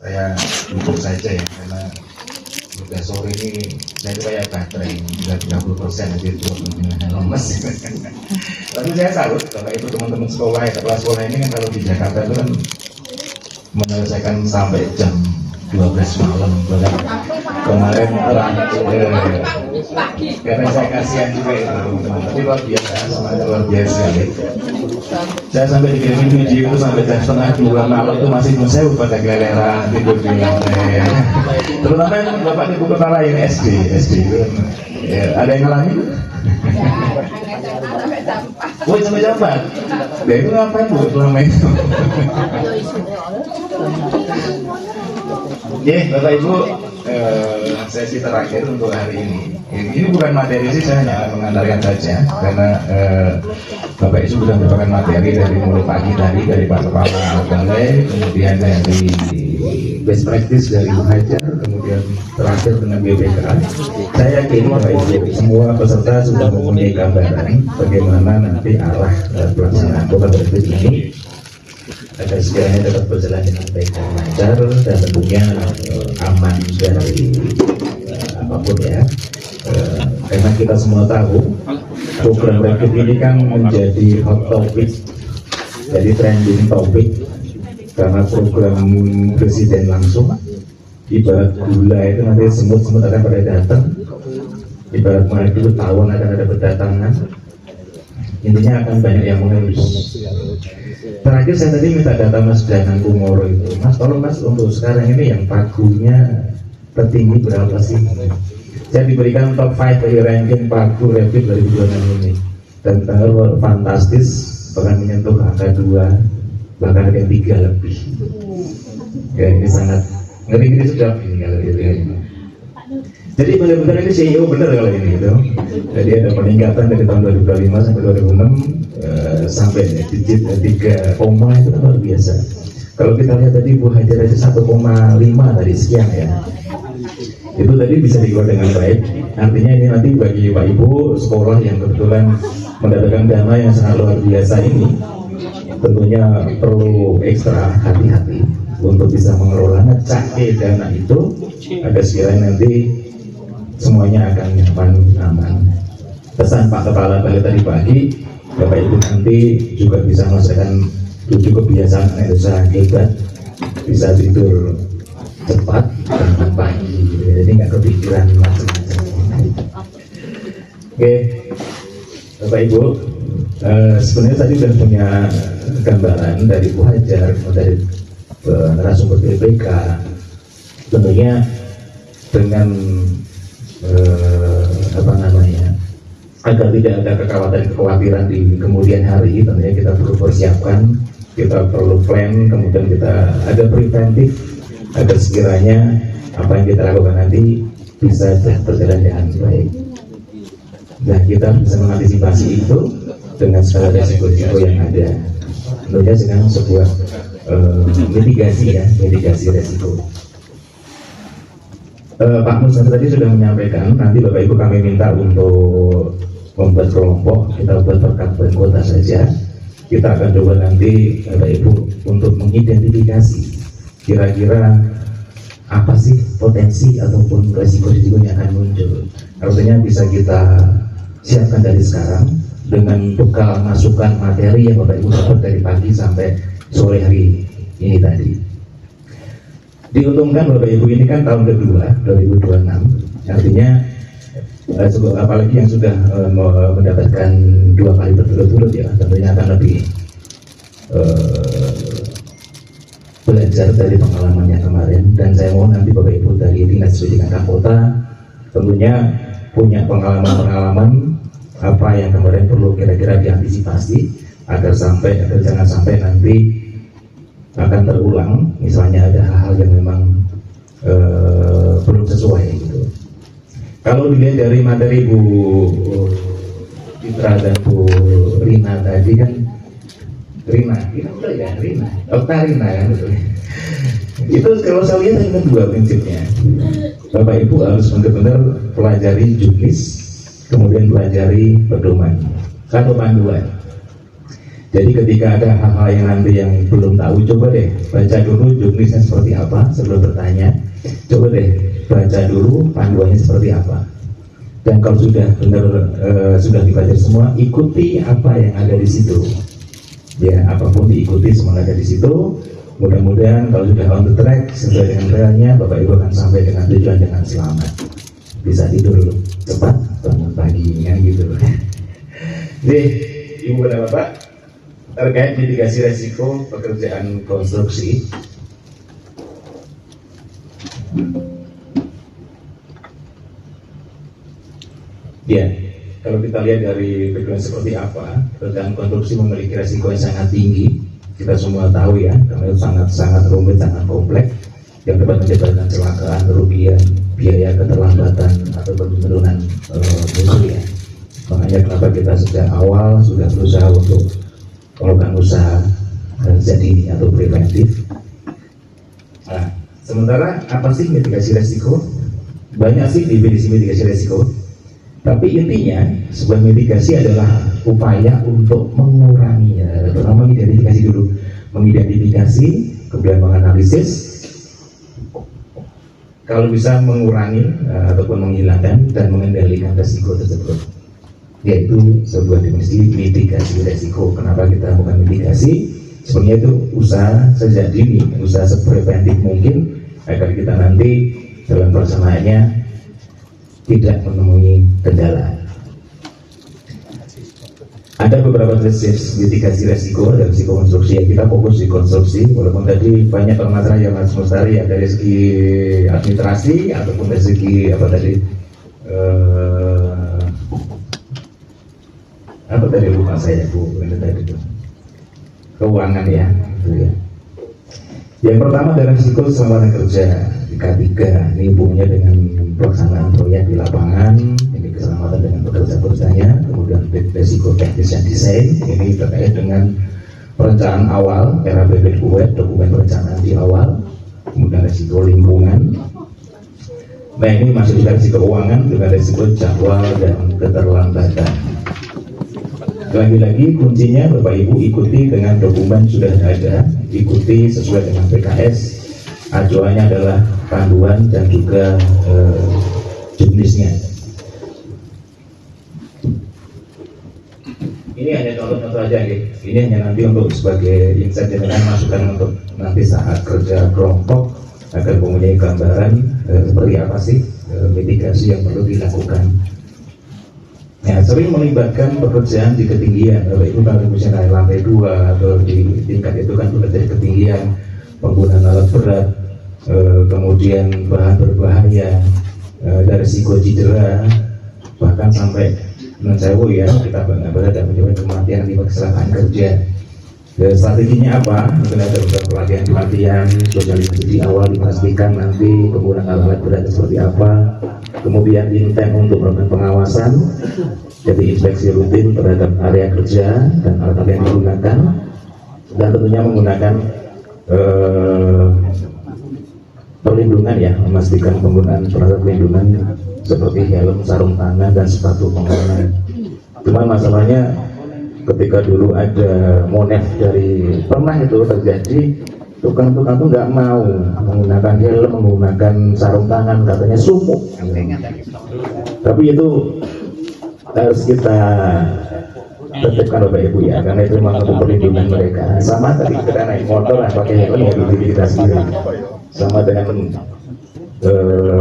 saya duduk saja ya, karena udah sore ini saya itu kayak baterai udah 30% aja itu lemes. Tapi saya salut Bapak Ibu teman-teman sekolah ya, kepala sekolah ini kan kalau di Jakarta itu kan menyelesaikan sampai jam 12 malam. Bahkan kemarin karena saya kasihan juga itu teman-teman, tapi luar biasa, semuanya luar biasa ya. Saya sampai dikirimin video itu sampai jam 1:30 malam itu masih saya pada keleleran tidur di lantai ya. Terutama yang Bapak Ibu kepala yang SD ya, ada yang ngalamin? Woi sampai jam 4. Dia itu ngapain Bu selama itu? Oke, Bapak Ibu, sesi terakhir untuk hari ini. Ini bukan materi sih, saya hanya mengantarkan saja karena Bapak Ibu sudah mendapatkan materi dari mulai pagi tadi dari Pak Kepala Balai, kemudian dari best practice dari Muhajar, kemudian terakhir dengan BPK. Saya yakin Bapak Ibu semua peserta sudah mempunyai gambaran bagaimana nanti arah pelaksanaan program ini agar sekiranya tetap berjalan dengan baik dan lancar dan tentunya aman dari apapun ya. Karena kita semua tahu program Rapid ini kan menjadi hot topic, jadi trending topic karena program presiden langsung. Ibarat gula itu nanti semut-semut akan pada datang, ibarat mulai dulu tawon akan ada berdatangan, intinya akan banyak yang mengurus. Terakhir saya tadi minta data Mas Danang Kumoro itu, Mas tolong Mas untuk sekarang ini yang pagunya tertinggi berapa sih? Saya diberikan top 5 dari ranking pagu Rapid 2026 ini dan ternyata fantastis, bahkan menyentuh angka 2 bahkan ada 3 lebih. Ya ini sangat ngeri-ngeri sedap ini kalau gitu ya. Jadi benar-benar ini CEO benar kalau ini gitu. Jadi ada peningkatan dari tahun 2025 sampai 2026 sampai digit 3 koma itu kan luar biasa. Kalau kita lihat tadi Bu Hajar aja 1,5 tadi sekian ya. Itu tadi bisa dikelola dengan baik. Artinya ini nanti bagi Pak Ibu sekolah yang kebetulan mendapatkan dana yang sangat luar biasa ini, tentunya perlu ekstra hati-hati untuk bisa mengelola ngecake dana itu agar sekiranya nanti semuanya akan nyaman, aman. Pesan Pak Kepala Balai tadi pagi, Bapak Ibu nanti juga bisa merasakan 7 kebiasaan usaha hebat, bisa tidur cepat dan pagi, jadi nggak kepikiran macam-macam. Oke, Bapak Ibu, sebenarnya tadi sudah punya gambaran dari Bu Hajar, dari narasumber BPK, tentunya dengan agar tidak ada kekhawatiran di kemudian hari, tentunya kita perlu persiapkan, kita perlu plan, kemudian kita ada preventif agar sekiranya apa yang kita lakukan nanti bisa berjalan dengan baik. Nah, kita bisa mengantisipasi itu dengan segala risiko-risiko yang ada, tentunya dengan sebuah mitigasi resiko. Pak Musnad tadi sudah menyampaikan, nanti Bapak Ibu kami minta untuk membuat kelompok, kita buat per kabupaten kota saja. Kita akan coba nanti Bapak Ibu untuk mengidentifikasi kira-kira apa sih potensi ataupun resiko-resiko yang akan muncul. Artinya bisa kita siapkan dari sekarang dengan bekal masukan materi yang Bapak Ibu dapat dari pagi sampai sore hari ini tadi. Diuntungkan Bapak Ibu ini kan tahun kedua 2026, artinya apalagi yang sudah mendapatkan 2 kali berturut-turut ya, tentunya akan lebih belajar dari pengalamannya kemarin. Dan saya mohon nanti Bapak Ibu dari Dinas Pendidikan Kota tentunya punya pengalaman-pengalaman apa yang kemarin perlu kira-kira diantisipasi agar jangan sampai nanti akan terulang, misalnya ada hal-hal yang memang belum sesuai gitu. Kalau dilihat dari materi Bu Citra dan Bu Rina tadi kan, Rina kan betul. Itu kalau saya lihat ada 2 prinsipnya. Bapak Ibu harus benar-benar pelajari juknis, kemudian pelajari pedoman atau panduan. Jadi ketika ada hal-hal yang nanti yang belum tahu, coba deh baca dulu juknisnya seperti apa sebelum bertanya. Coba deh baca dulu panduannya seperti apa. Dan kalau sudah benar sudah dibaca semua, ikuti apa yang ada di situ. Ya, apapun diikuti, semua ada di situ. Mudah-mudahan kalau sudah on the track sesuai dengan realnya, Bapak Ibu akan sampai dengan tujuan dengan selamat. Bisa tidur dulu cepat bangun paginya gitu. Jadi Ibu dan Bapak, terkait mitigasi resiko pekerjaan konstruksi, ya, kalau kita lihat dari background seperti apa, pekerjaan konstruksi memiliki resiko yang sangat tinggi. Kita semua tahu ya, karena itu sangat rumit, sangat kompleks, yang dapat menyebabkan kecelakaan, kerugian, biaya keterlambatan atau penurunan mutu ya. Makanya kenapa kita sejak awal sudah berusaha untuk melakukan usaha jadi atau preventif. Nah, sementara apa sih mitigasi resiko? Banyak sih definisi mitigasi resiko. Tapi intinya sebuah mitigasi adalah upaya untuk menguranginya. Pertama mengidentifikasi dulu, mengidentifikasi, kemudian menganalisis. Kalau bisa mengurangi ataupun menghilangkan dan mengendalikan resiko tersebut, yaitu sebuah definisi mitigasi resiko. Kenapa kita bukan mitigasi? Sebenarnya itu usaha sejak dini, usaha sepreventif mungkin agar kita nanti dalam pelaksanaannya tidak menemui kendala. Ada beberapa jenis mitigasi resiko dari sisi konstruksi yang kita fokus di konstruksi, walaupun tadi banyak permasalahan yang Mas Mustari ya dari segi administrasi ataupun dari segi apa tadi lupa saya Bu, tadi itu keuangan ya, gitu ya. Yang pertama adalah risiko keselamatan kerja K3, ini hubungannya dengan pelaksanaan proyek di lapangan, ini keselamatan dengan pekerja-pekerjanya, kemudian risiko teknis dan desain, ini terkait dengan perencanaan awal, RAPBQWET, dokumen perencanaan di awal, kemudian risiko lingkungan. Nah ini masuk juga risiko keuangan dengan risiko jadwal dan keterlambatan. Lagi-lagi kuncinya Bapak Ibu ikuti dengan dokumen sudah ada, ikuti sesuai dengan PKS. Acuannya adalah panduan dan juga juknisnya. Ini hanya contoh-contoh aja gitu. Ini hanya nanti untuk sebagai insight dan masukan untuk nanti saat kerja kelompok agar mempunyai gambaran seperti apa sih mitigasi yang perlu dilakukan. Ya, sering melibatkan pekerjaan di ketinggian, itu kalau misalnya lantai 2 atau di tingkat itu kan bekerja di ketinggian, penggunaan alat berat, kemudian bahan berbahaya, dari risiko cedera, bahkan sampai mencewo ya kita nggak berada menyebabkan kematian di kecelakaan kerja. Strateginya apa? Mungkin ada beberapa pelatihan, sosialisasi di awal dipastikan nanti penggunaan alat berat seperti apa, kemudian intent untuk melakukan pengawasan, jadi inspeksi rutin terhadap area kerja dan alat yang digunakan, dan tentunya menggunakan perlindungan ya, memastikan penggunaan peralatan perlindungan seperti helm, sarung tangan, dan sepatu pengaman. Cuma masalahnya ketika dulu ada monef dari pernah itu terjadi, tukang-tukang itu nggak mau menggunakan helm, menggunakan sarung tangan, katanya sumuk. Tapi itu harus kita tetapkan Bapak Ibu ya, karena itu memang untuk perlindungan mereka. Sama tadi kita naik motor dan pakai helm ya diri kita sendiri. Sama dengan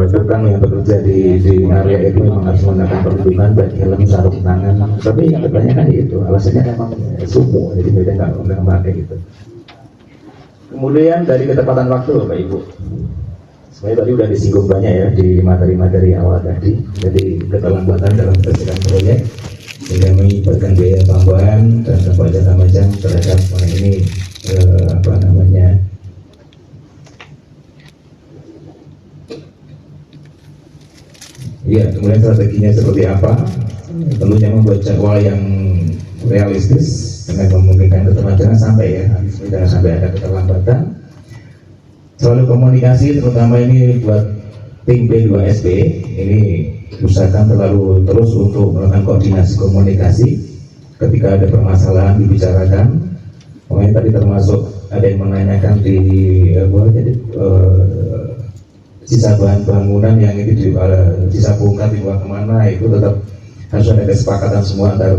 tukang yang bekerja di area itu memang harus menggunakan perlindungan baik helm, sarung tangan. Tapi kebanyakan itu alasannya memang sumuk, jadi mereka nggak pakai gitu. Kemudian dari ketepatan waktu Bapak Ibu, sebenarnya tadi sudah disinggung banyak ya di materi-materi awal tadi. Jadi keterlambatan dalam penyelesaian proyek sehingga mengibatkan biaya tambahan dan macam-macam terhadap ini ya, kemudian strateginya seperti apa? Tentunya membuat jadwal yang realistis dengan memungkinkan keterlambatan sampai ya, jangan sampai ada keterlambatan. Selalu komunikasi, terutama ini buat tim P2SP, ini usahakan terus untuk melakukan koordinasi komunikasi. Ketika ada permasalahan dibicarakan, Makanya tadi termasuk ada yang menanyakan di sisa bahan bangunan yang ini sisa bongkar dibuang kemana, itu tetap harus ada kesepakatan semua antar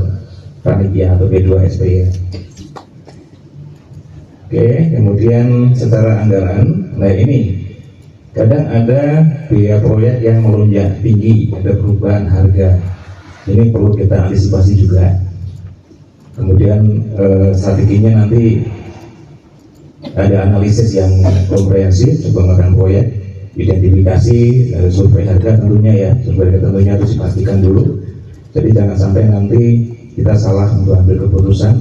panitia atau B2SP ya. Oke, kemudian secara anggaran, nah ini kadang ada biaya proyek yang melonjak tinggi, ada perubahan harga, ini perlu kita antisipasi juga. Kemudian strateginya nanti ada analisis yang komprehensif pengembangan proyek, identifikasi, survei harga tentunya ya, survei harga tentunya harus dipastikan dulu. Jadi jangan sampai nanti kita salah untuk ambil keputusan,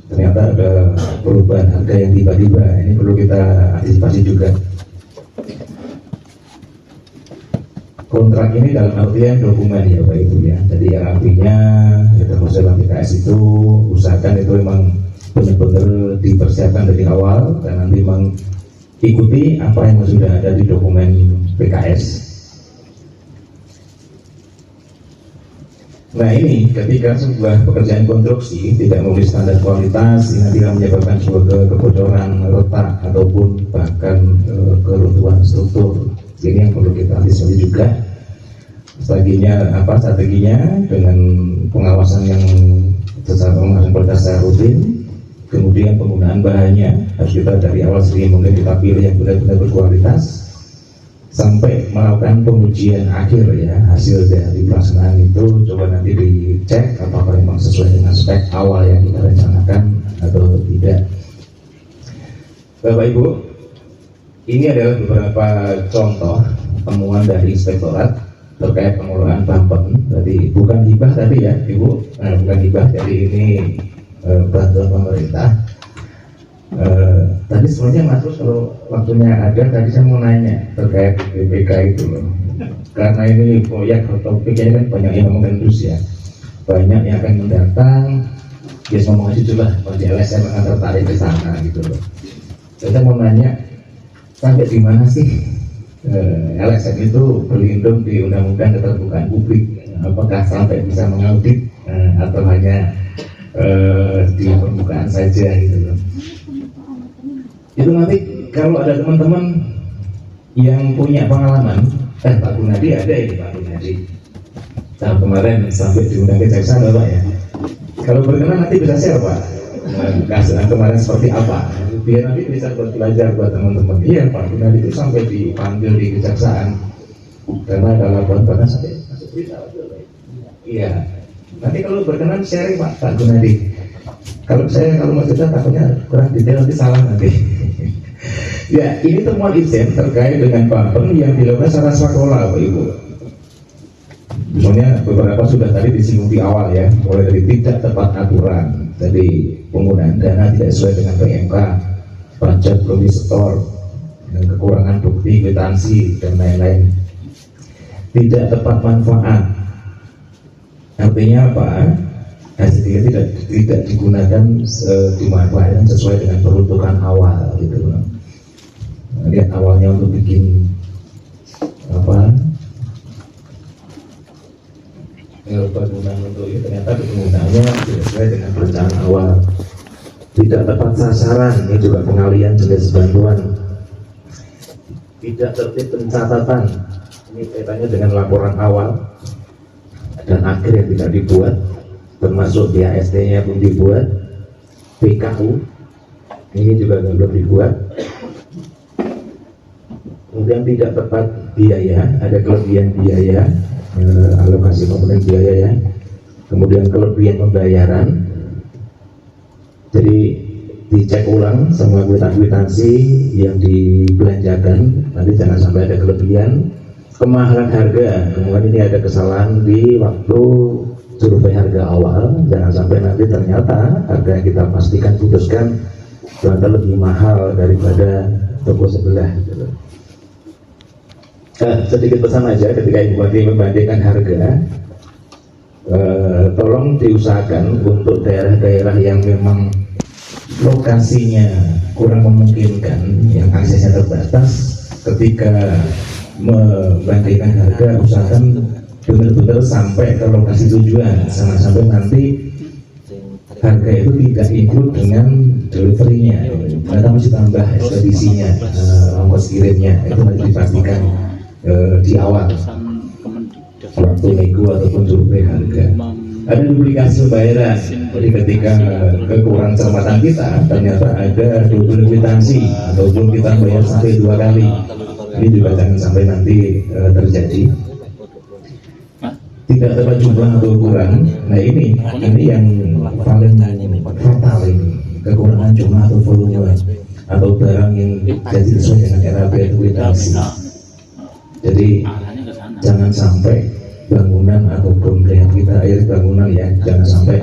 ternyata ada perubahan harga yang tiba-tiba. Ini perlu kita antisipasi juga. Kontrak ini dalam artian dokumen ya Bapak Ibu ya. Jadi yang artinya ya, termasuk dalam PKS itu usahakan itu memang benar-benar dipersiapkan dari awal dan nanti memang ikuti apa yang sudah ada di dokumen PKS. Nah ini ketika sebuah pekerjaan konstruksi tidak memenuhi standar kualitas, ini nanti akan menyebabkan sebuah kebocoran, retak ataupun bahkan keruntuhan struktur. Ini yang perlu kita antisipasi juga. Strateginya dengan pengawasan yang secara pengawasan kualitas secara rutin, kemudian penggunaan bahannya harus kita dari awal sedikit mungkin kita pilih yang benar-benar berkualitas, sampai melakukan pengujian akhir ya, hasil dari pelaksanaan itu coba nanti dicek apakah memang sesuai dengan spek awal yang kita rencanakan atau tidak. Bapak Ibu, ini adalah beberapa contoh temuan dari inspektorat terkait pengelolaan Bambang. Jadi bukan hibah tadi ya Ibu, bukan hibah, jadi ini bantuan pemerintah. Tadi sebenarnya Mas Rus kalau waktunya ada, tadi saya mau nanya terkait BPK itu loh. Karena ini proyek atau topiknya kan banyak yang mengendus ya, banyak yang akan mendatang. Ya ngomong aja lah, kalau di LSM akan tertarik ke sana gitu loh. Saya mau nanya, sampai di mana sih LSM itu berlindung di Undang-Undang Keterbukaan Publik? Apakah sampai bisa mengaudit atau hanya di permukaan saja gitu loh? Itu nanti kalau ada teman-teman yang punya pengalaman, Pak Gunadi ada ini Pak Gunadi. Tahun kemarin sampai diundang kejaksaan Bapak ya. Kalau berkenan nanti bisa share Pak. Kasus kemarin seperti apa? Biar nanti bisa belajar buat teman-teman. Iya Pak Gunadi itu sampai dipanggil di kejaksaan karena ada laporan bahkan sampai masuk berita. Iya. Nanti kalau berkenan sharing Pak Gunadi. Kalau mau cerita takutnya kurang detail nanti salah nanti. Ya, ini temuan Itjen terkait dengan Bambang yang dilakukan secara swakola, Bapak Ibu. Misalnya beberapa sudah tadi disinggung di awal ya, mulai dari tidak tepat aturan, jadi penggunaan dana tidak sesuai dengan PMK, pajak belum disetor, dan kekurangan bukti, kwitansi dan lain-lain. Tidak tepat manfaat, artinya apa? Hasilnya tidak digunakan dimanfaatkan sesuai dengan peruntukan awal gitu. Lihat awalnya untuk bikin bangunan untuk ini, ternyata penggunaannya tidak sesuai dengan perencanaan awal. Tidak tepat sasaran, ini juga pengalian jenis bantuan. Tidak tertib pencatatan, ini kaitannya dengan laporan awal dan akhir yang tidak dibuat, termasuk BAST-nya pun dibuat, PKU ini juga belum dibuat. Kemudian tidak tepat biaya, ada kelebihan biaya, alokasi komponen biaya ya. Kemudian kelebihan pembayaran, jadi dicek ulang semua kwitansi yang dibelanjakan, nanti jangan sampai ada kelebihan. Kemahalan harga, kemudian ini ada kesalahan di waktu survei harga awal, jangan sampai nanti ternyata harga yang kita pastikan putuskan ternyata lebih mahal daripada toko sebelah gitu. Sedikit pesan aja ketika Ibu Bupati membandingkan harga, tolong diusahakan untuk daerah-daerah yang memang lokasinya kurang memungkinkan, yang aksesnya terbatas, ketika membandingkan harga usahakan benar-benar sampai ke lokasi tujuan, jangan sampai nanti harga itu tidak include dengan delivery-nya, mereka mesti tambah ekspedisinya, ongkos kirimnya, itu harus dipastikan di awal waktu nego ataupun survei harga. Ada duplikasi pembayaran, jadi ketika kekurangan cermatan kita ternyata ada double kwitansi ataupun kita bayar sampai 2 kali, ini juga jangan sampai nanti terjadi. Tidak dapat jumlah atau kurang. Nah ini yang paling fatal ini, kekurangan jumlah atau volume atau barang yang jadi sesuai dengan RAB atau kwitansi. Jadi jangan sampai bangunan ataupun yang kita air bangunan ya, jangan sampai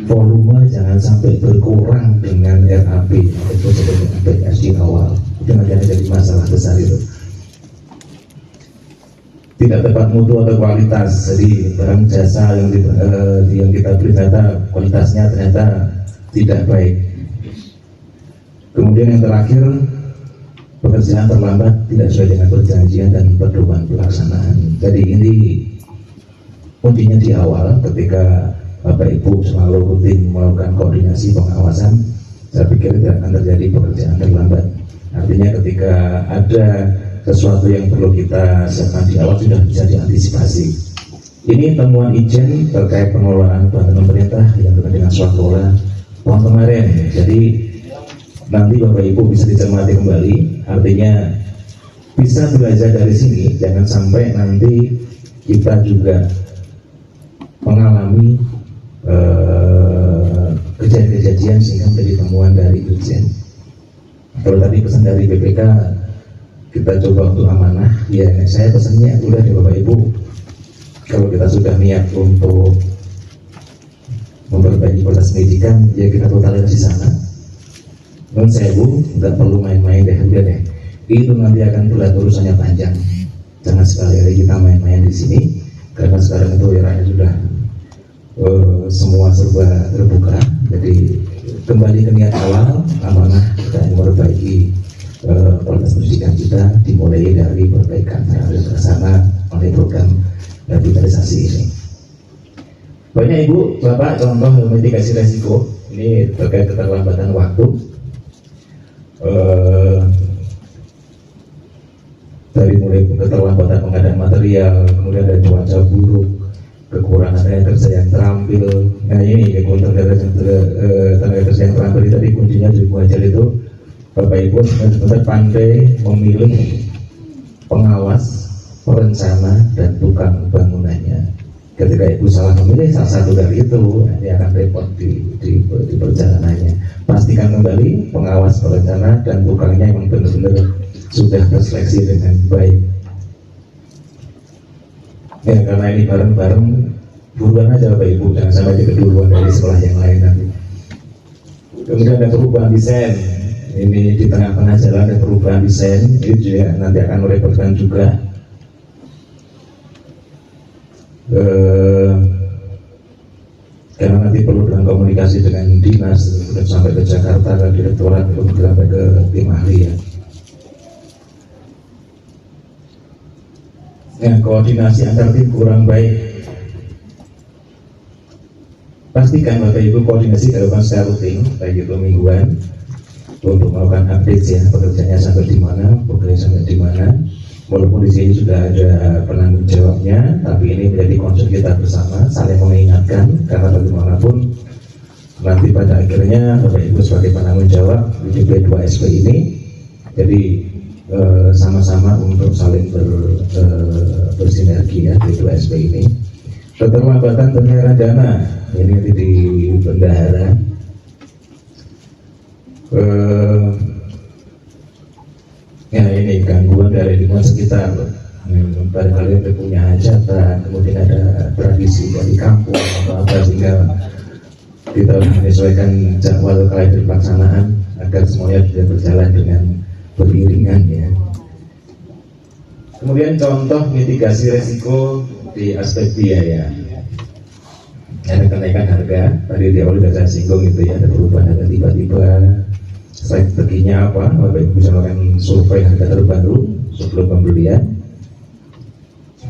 volume, jangan sampai berkurang dengan RAB itu sebagai BPS di awal, itu nanti jadi masalah besar itu. Tidak tepat mutu atau kualitas, jadi barang jasa yang kita beli ternyata kualitasnya ternyata tidak baik. Kemudian yang terakhir, pekerjaan terlambat tidak sesuai dengan perjanjian dan pedoman pelaksanaan. Jadi ini kuncinya di awal, ketika Bapak Ibu selalu rutin melakukan koordinasi pengawasan, saya pikir tidak akan terjadi pekerjaan terlambat. Artinya ketika ada sesuatu yang perlu kita siapkan di awal sudah bisa diantisipasi. Ini temuan Ijen terkait pengelolaan bantuan pemerintah yang berkaitan dengan swaklola tahun kemarin. Jadi nanti Bapak Ibu bisa dicermati kembali, artinya bisa belajar dari sini, jangan sampai nanti kita juga mengalami kejadian-kejadian sehingga menjadi temuan dari Ijen. Kalau tadi pesan dari BPK, kita coba untuk amanah, ya saya pesannya udah di Bapak Ibu, kalau kita sudah niat untuk memperbaiki proses pendidikan, ya kita totalitas di sana. Non sewu, nggak perlu main-main deh, udah deh. Itu nanti akan berat, urusannya panjang. Jangan sekali-kali kita main-main di sini, karena sekarang itu eranya sudah semua serba terbuka. Jadi kembali ke niat awal, amanah kita memperbaiki proses pendidikan kita, dimulai dari perbaikan terlaksana oleh program revitalisasi ini. Banyak Ibu, Bapak contoh mitigasi resiko ini terkait keterlambatan waktu. Dari mulai keterlambatan pengadaan material, kemudian ada cuaca buruk, kekurangan tenaga kerja yang terampil. Nah ini kekurangan tenaga kerja yang terampil tadi kuncinya di wajar itu Bapak Ibu benar-benar pandai memilih pengawas, perencana, dan tukang bangunannya. Ketika Ibu salah memilih salah satu dari itu, nanti akan repot di perjalanannya. Pastikan kembali pengawas, perencana, dan tukangnya yang benar-benar sudah terseleksi dengan baik. Ya karena ini bareng-bareng, buruan aja Bapak Ibu, jangan sampai keduluan dari sekolah yang lain nanti. Kemudian ada perubahan desain. Ini di tengah-tengah jalan ada perubahan desain, itu juga nanti akan merepotkan juga. Karena nanti perlu dalam komunikasi dengan dinas, kemudian sampai ke Jakarta, ke direktorat, kemudian sampai ke tim ahli ya. Ya, koordinasi antar tim kurang baik. Pastikan Bapak Ibu koordinasi dilakukan secara rutin, baik itu mingguan, untuk melakukan update ya, pekerjaannya sampai di mana, pekerjaan sampai di mana. Walaupun di sini sudah ada penanggung jawabnya, tapi ini menjadi concern kita bersama, saling mengingatkan, karena bagaimanapun nanti pada akhirnya Bapak Ibu sebagai penanggung jawab di B2SP ini, jadi sama-sama untuk saling bersinergi ya B2SP ini. Keterlambatan penyerahan dana ini di bendahara. Ya ini gangguan dari lingkungan sekitar. Barangkali ada punya hajatan, kemudian ada tradisi dari kampung atau apa, sehingga kita menyesuaikan jadwal kalender pelaksanaan agar semuanya bisa berjalan dengan beriringan ya. Kemudian contoh mitigasi resiko di aspek biaya. Ada kenaikan harga, tadi di awal sudah saya singgung gitu ya, ada perubahan harga tiba-tiba. Strateginya apa? Bapak Ibu bisa melakukan survei harga terbaru sebelum pembelian.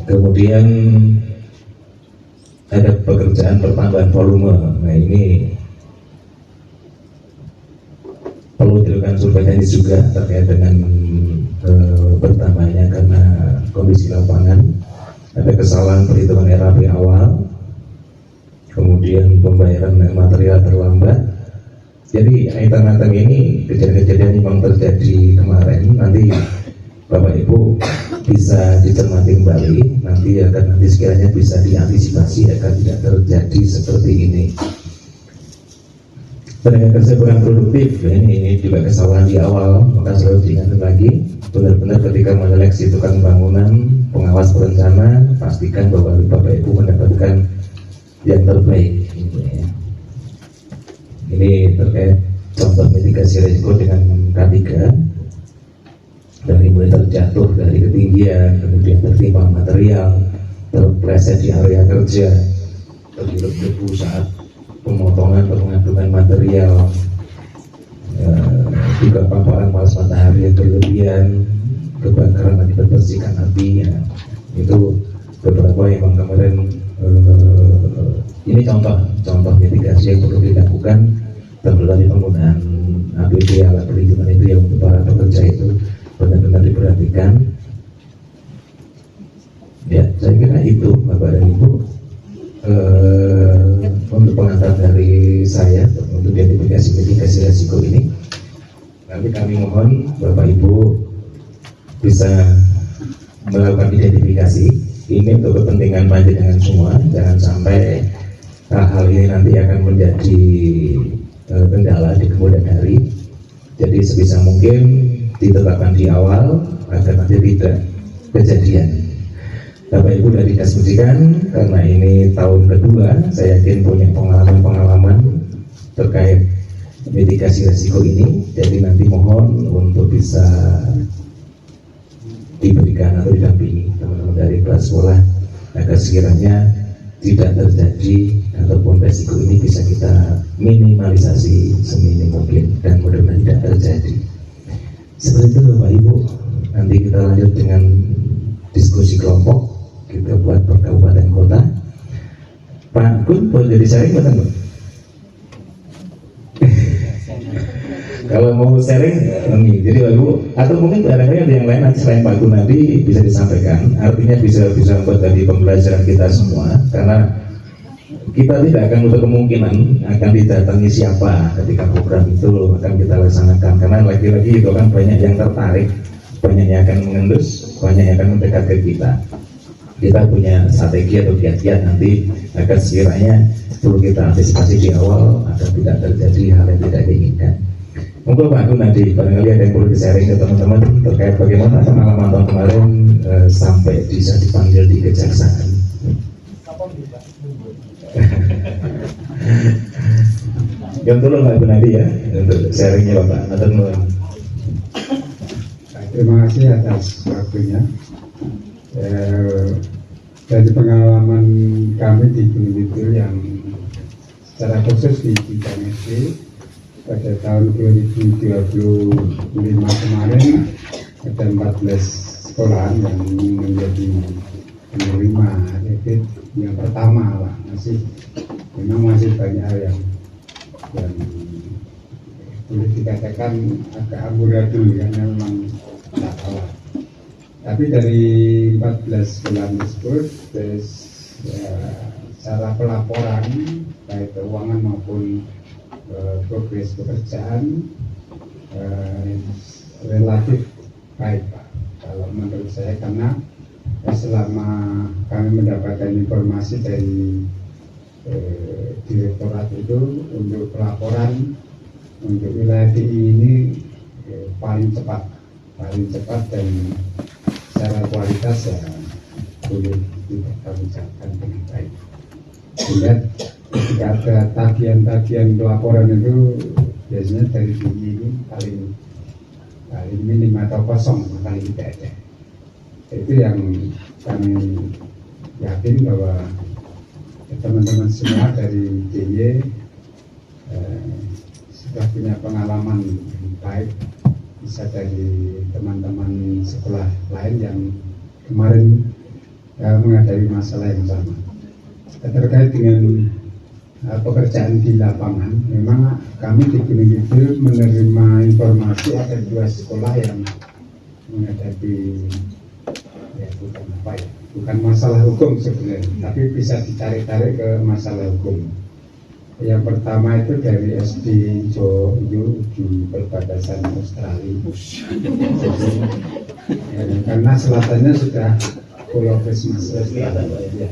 Kemudian ada pekerjaan pertambahan volume. Nah ini perlu dilakukan surveillance juga terkait dengan bertambahnya karena kondisi lapangan, ada kesalahan perhitungan RAP awal, kemudian pembayaran material terlambat. Jadi item-item ini kejadian-kejadian memang terjadi kemarin, nanti Bapak Ibu bisa dicermati kembali, nanti sekiranya bisa diantisipasi agar tidak terjadi seperti ini. Tenaga kerja kurang produktif, ini juga kesalahan di awal, maka selalu diingatkan lagi, benar-benar ketika menyeleksi tukang bangunan, pengawas berencana, pastikan bahwa Bapak Ibu mendapatkan yang terbaik. Ini terkait contoh mitigasi risiko dengan K3, dari mulai terjatuh dari ketinggian, kemudian tertimpa material, terpleset di area kerja, terhirup debu saat pemotongan pengadungan material, juga paparan panas matahari yang berlebihan, kebakaran akibat bersihkan api, ya. Itu beberapa yang kemarin ini contoh mitigasi yang perlu dilakukan, terutama dari penggunaan APD alat perlindungan itu yang untuk para pekerja itu benar-benar diperhatikan. Ya, saya kira itu Bapak dan Ibu. Untuk pengantar dari saya untuk identifikasi mitigasi risiko ini, nanti kami mohon Bapak Ibu bisa melakukan identifikasi ini untuk kepentingan panjenengan semua. Jangan sampai hal ini nanti akan menjadi kendala di kemudian hari. Jadi sebisa mungkin ditetapkan di awal agar nanti tidak kejadian. Bapak Ibu dari Dinas Pendidikan, karena ini tahun kedua, saya yakin punya pengalaman-pengalaman terkait mitigasi risiko ini. Jadi nanti mohon untuk bisa diberikan atau didampingi teman-teman dari kelas sekolah agar sekiranya tidak terjadi ataupun risiko ini bisa kita minimalisasi seminim mungkin dan mudah-mudahan tidak terjadi. Seperti itu Bapak Ibu. Nanti kita lanjut dengan diskusi kelompok kita buat per kabupaten kota. Pak Gun boleh jadi sharing betul Pak? Kalau mau sharing ini, jadi Pak Ibu atau mungkin barangkali ada yang lain nanti selain Pak Gun nanti bisa disampaikan. Artinya bisa membuat tadi pembelajaran kita semua, karena kita tidak akan menutup kemungkinan akan didatangi siapa ketika program itu akan kita laksanakan, karena lagi-lagi itu kan banyak yang tertarik, banyak yang akan mengendus, banyak yang akan mendekat ke kita. Kita punya strategi atau kiat-kiat nanti agar sekiranya perlu kita antisipasi di awal agar tidak terjadi hal yang tidak diinginkan. Mungkin Pak Gun nanti barangkali ada yang perlu di-sharing ke teman-teman terkait bagaimana pengalaman tahun kemarin sampai bisa dipanggil di kejaksaan. Yang tolong Pak Gun nanti ya untuk sharingnya Bapak. Terima kasih atas waktunya. Dari pengalaman kami di Gunung Kidul yang secara khusus di bidang SD pada tahun 2025 kemarin ada 14 sekolahan yang menjadi penerima REBIT yang pertama lah. Memang masih banyak hal yang boleh dikatakan agak amburadul karena memang tak kalah. Tapi dari 14 sekolah tersebut, cara pelaporan baik keuangan maupun progres pekerjaan relatif baik Pak. Kalau menurut saya, karena selama kami mendapatkan informasi dari direktorat itu untuk pelaporan untuk wilayah DI ini paling cepat dan secara kualitas ya boleh dipertanggungjawabkan dengan baik. Sehingga ketika ada tagihan pelaporan itu biasanya dari DI ini paling minim atau kosong, paling tidak ada. Itu yang kami yakin bahwa teman-teman semua dari DIY sudah punya pengalaman yang baik, bisa dari teman-teman sekolah lain yang kemarin menghadapi masalah yang sama. Terkait dengan pekerjaan di lapangan. Memang kami di Gunung Kidul menerima informasi ada 2 sekolah yang menghadapi bukan masalah hukum sebenarnya, tapi bisa ditarik-tarik ke masalah hukum. Yang pertama itu dari SD Jo di perbatasan Australia. Karena selatannya sudah Pulau Christmas Australia.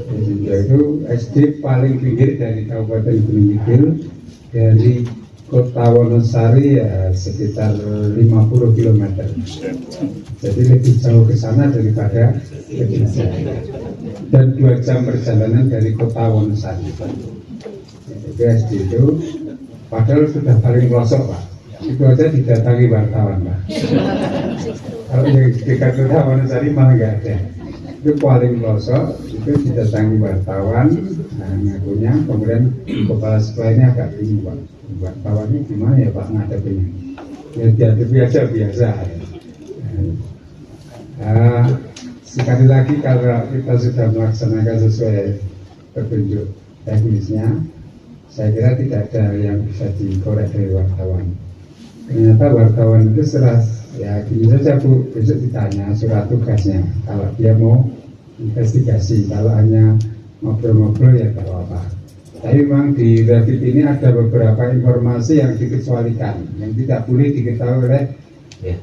Jadi itu SD paling pinggir dari Kabupaten Gunung Kidul, dari Kota Wonosari ya sekitar 50 km. Jadi lebih jauh ke sana daripada ke Jogja. Dan 2 jam perjalanan dari Kota Wonosari. Itu SD itu, padahal sudah paling pelosok Pak. Itu aja didatangi wartawan Pak. Kalau yang dekat Kota Wonosari malah nggak ada. Itu paling pelosok, itu didatangi wartawan, nah ngakunya, kemudian kepala sekolahnya agak bingung Pak. Wartawannya gimana ya Pak ngadepinnya? Ya dihadapi aja biasa. Sekali lagi kalau kita sudah melaksanakan sesuai petunjuk teknisnya, saya kira tidak ada yang bisa dikorek dari wartawan. Ternyata wartawan itu serah, ya gini saja Bu, besok ditanya surat tugasnya. Kalau dia mau investigasi, kalau hanya ngobrol-ngobrol ya tak apa-apa. Tapi memang di Revit ini ada beberapa informasi yang dikecualikan, yang tidak boleh diketahui oleh ya,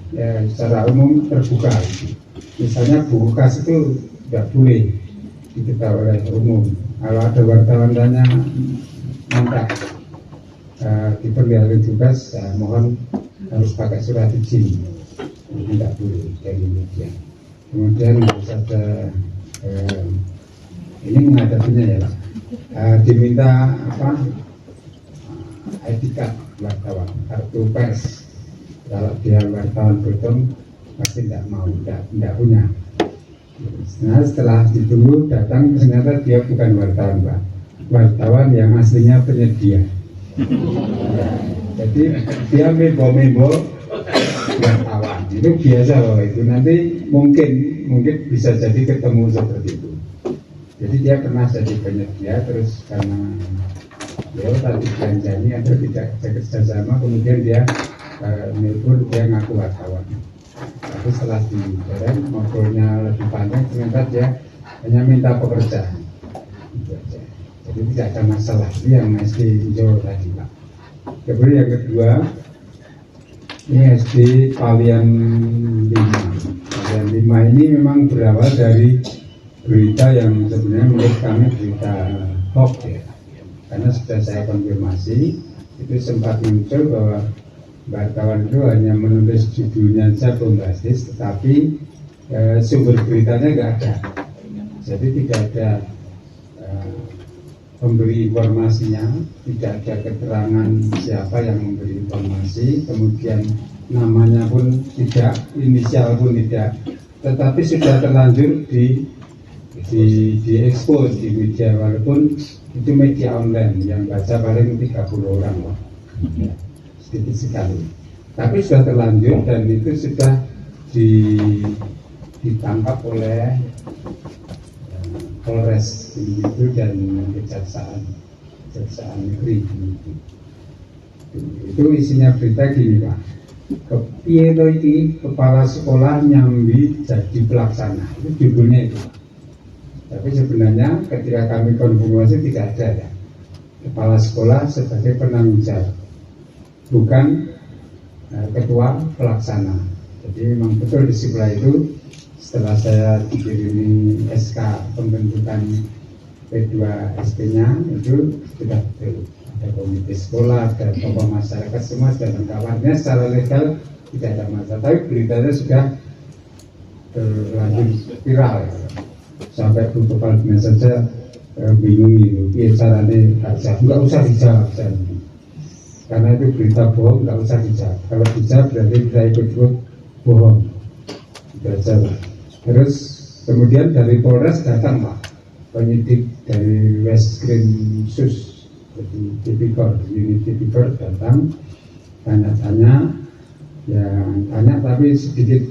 secara umum terbuka. Misalnya buku kas itu tidak boleh diketahui oleh umum. Kalau ada wartawan tanya minta diperlihatkan tugas, ya, mohon harus pakai surat izin. Tidak boleh dari media. Kemudian harus ada ini menghadapinya ya Pak. Diminta apa ID card wartawan, kartu pers. Kalau dia wartawan bodong pasti tidak mau, tidak punya. Nah setelah ditunggu datang ternyata dia bukan wartawan Pak, wartawan yang aslinya penyedia. Jadi dia membo wartawan itu biasa loh, itu nanti mungkin bisa jadi ketemu seperti itu. Jadi dia pernah jadi penyedia, terus karena dia tadi janji atau tidak kerjasama, kemudian dia nelpon, dia ngaku wartawan. Tapi setelah dijalan ngobrolnya lebih panjang, ternyata dia hanya minta pekerjaan. Jadi tidak ada masalah. Ini yang SD hijau tadi Pak. Kemudian yang kedua, ini SD Palian 5. Palian 5 ini memang berawal dari berita yang sebenarnya menurut kami berita hoax ya, karena sudah saya konfirmasi itu sempat muncul bahwa wartawan itu hanya menulis judulnya saja bombastis, tetapi sumber beritanya nggak ada, jadi tidak ada pemberi informasinya, tidak ada keterangan siapa yang memberi informasi, kemudian namanya pun tidak, inisial pun tidak, tetapi sudah terlanjur diekspos di media, walaupun itu media online yang baca paling 30 orang loh. Ya, sedikit sekali, tapi sudah terlanjur dan itu sudah ditangkap oleh Polres itu dan Kejaksaan Negeri itu isinya berita gini Pak, kepiye iki kepala sekolah nyambi jadi pelaksana, itu judulnya itu. Tapi sebenarnya ketika kami konfirmasi tidak ada ya. Kepala sekolah sebagai penanggung jawab, bukan ketua pelaksana. Jadi memang betul di sebelah itu setelah saya dikirimi SK pembentukan P2 SP-nya itu sudah betul. Ada komite sekolah, ada tokoh masyarakat semua sudah lengkapnya secara legal tidak ada masalah. Tapi beritanya sudah terlanjur viral ya. Sampai Bu Kepala Dinas saja bingung itu, caranya nggak usah dijawab karena itu berita bohong, nggak usah dijawab. Kalau dijawab berarti kita ikut bohong. Terus kemudian dari Polres datang Pak, penyidik dari Westskrim Sus, jadi Tipikor, unit Tipikor datang, tanya-tanya, yang tanya tapi sedikit.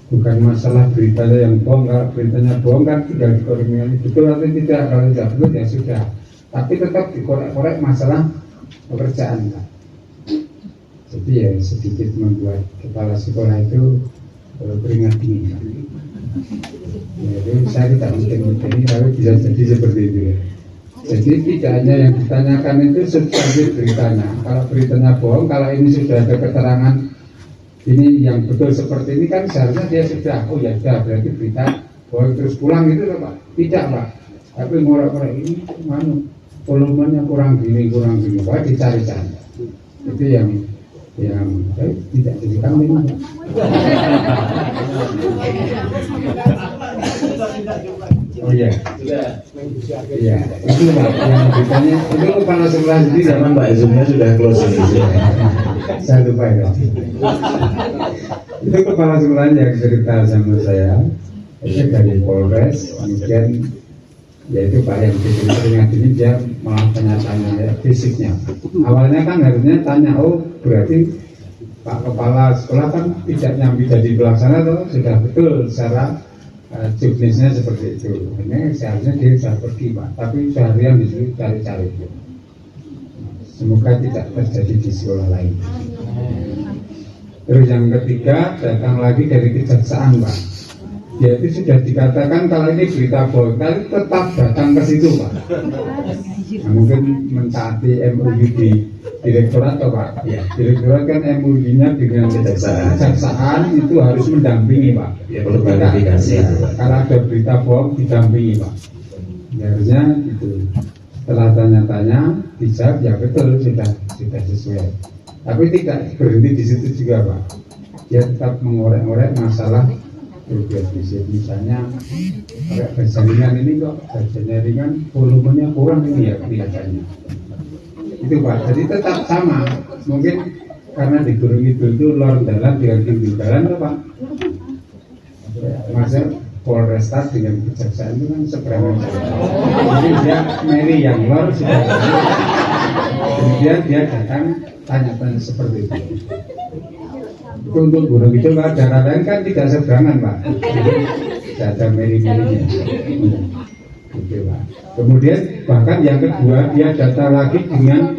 Bukan masalah beritanya yang bohong, kalau beritanya bohong kan tinggal dikoordinasi betul atau tidak, kalau tidak betul ya sudah tapi tetap dikorek-korek masalah pekerjaan Pak. Jadi ya sedikit membuat kepala sekolah itu keringat dingin Pak. Jadi saya tidak mungkin tapi bisa jadi seperti itu ya. Jadi tidak hanya yang ditanyakan itu substansi beritanya. Kalau beritanya bohong, kalau ini sudah ada keterangan ini yang betul seperti ini kan seharusnya dia sudah, oh ya sudah berarti berita bohong terus pulang gitu loh Pak. Tidak Pak. Tapi ngorek-ngorek ini volumenya kurang gini, Pak dicari-cari. Itu yang tidak jadi kami. Oh iya. Iya, itu Pak yang ditanya itu kepala sekolah sendiri Zaman Pak Zoomnya sudah close ini. saya lupa ya. Itu kepala sekolah yang cerita sama saya itu dari Polres, kemudian yaitu Pak yang diperingat ini dia malah tanya-tanya ya, fisiknya. Awalnya kan harusnya tanya, oh berarti Pak Kepala Sekolah kan tidak nyambi jadi pelaksana atau sudah betul secara jobdesknya seperti itu. Ini seharusnya dia sudah pergi Pak, tapi seharian disuruh cari-cari. Semoga tidak terjadi di sekolah lain. Terus yang ketiga datang lagi dari kejaksaan Pak. Ya itu sudah dikatakan kalau ini berita bohong, tapi tetap datang ke situ Pak. Nah, mungkin mentaati MUI di direktorat atau Pak? Ya, direktorat kan MUI-nya dengan kejaksaan itu harus mendampingi Pak. Ya perlu klarifikasi. Kalau ada berita bohong didampingi Pak. Ya, harusnya itu. Setelah tanya-tanya dijawab ya betul sudah sesuai. Tapi tidak berhenti di situ juga Pak. Dia tetap mengorek-orek masalah progresif, misalnya kayak baja ringan ini kok bajanya ringan volumenya kurang ini ya kelihatannya itu Pak. Jadi tetap sama, mungkin karena di Gunung Kidul itu lor jalan dengan pinggir jalan Pak. Masa Polresta dengan kejaksaan itu kan seberang jadi dia Mary yang lor sudah kemudian dia datang tanya-tanya seperti itu. Itu untuk Gunung Kidul daerah lain kan tidak seberangan Pak. Tidak ada meri-merinya. Gitu Pak. Kemudian bahkan yang kedua dia datang lagi dengan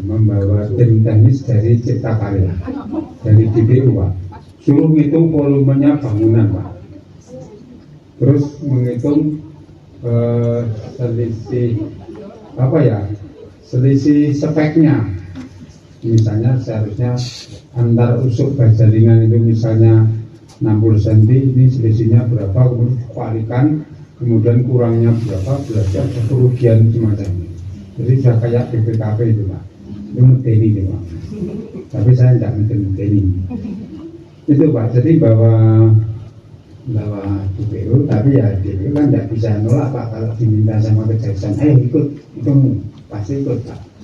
membawa tim teknis dari Cipta Karya dari DPU Pak. Suruh ngitung volumenya bangunan Pak. Terus menghitung selisih speknya. Misalnya seharusnya antar usuk baja ringan itu misalnya 60 cm, ini selisihnya berapa, kemudian dikalikan, kemudian kurangnya berapa, belajar kerugian semacam ini. Jadi sudah kayak BPKP itu Pak, itu medeni itu Pak. Tapi saya tidak medeni. Itu Pak, jadi bawa DPU, tapi ya DPU kan tidak bisa nolak Pak kalau diminta sama kejaksaan, ikut, itu pasti ikut Pak.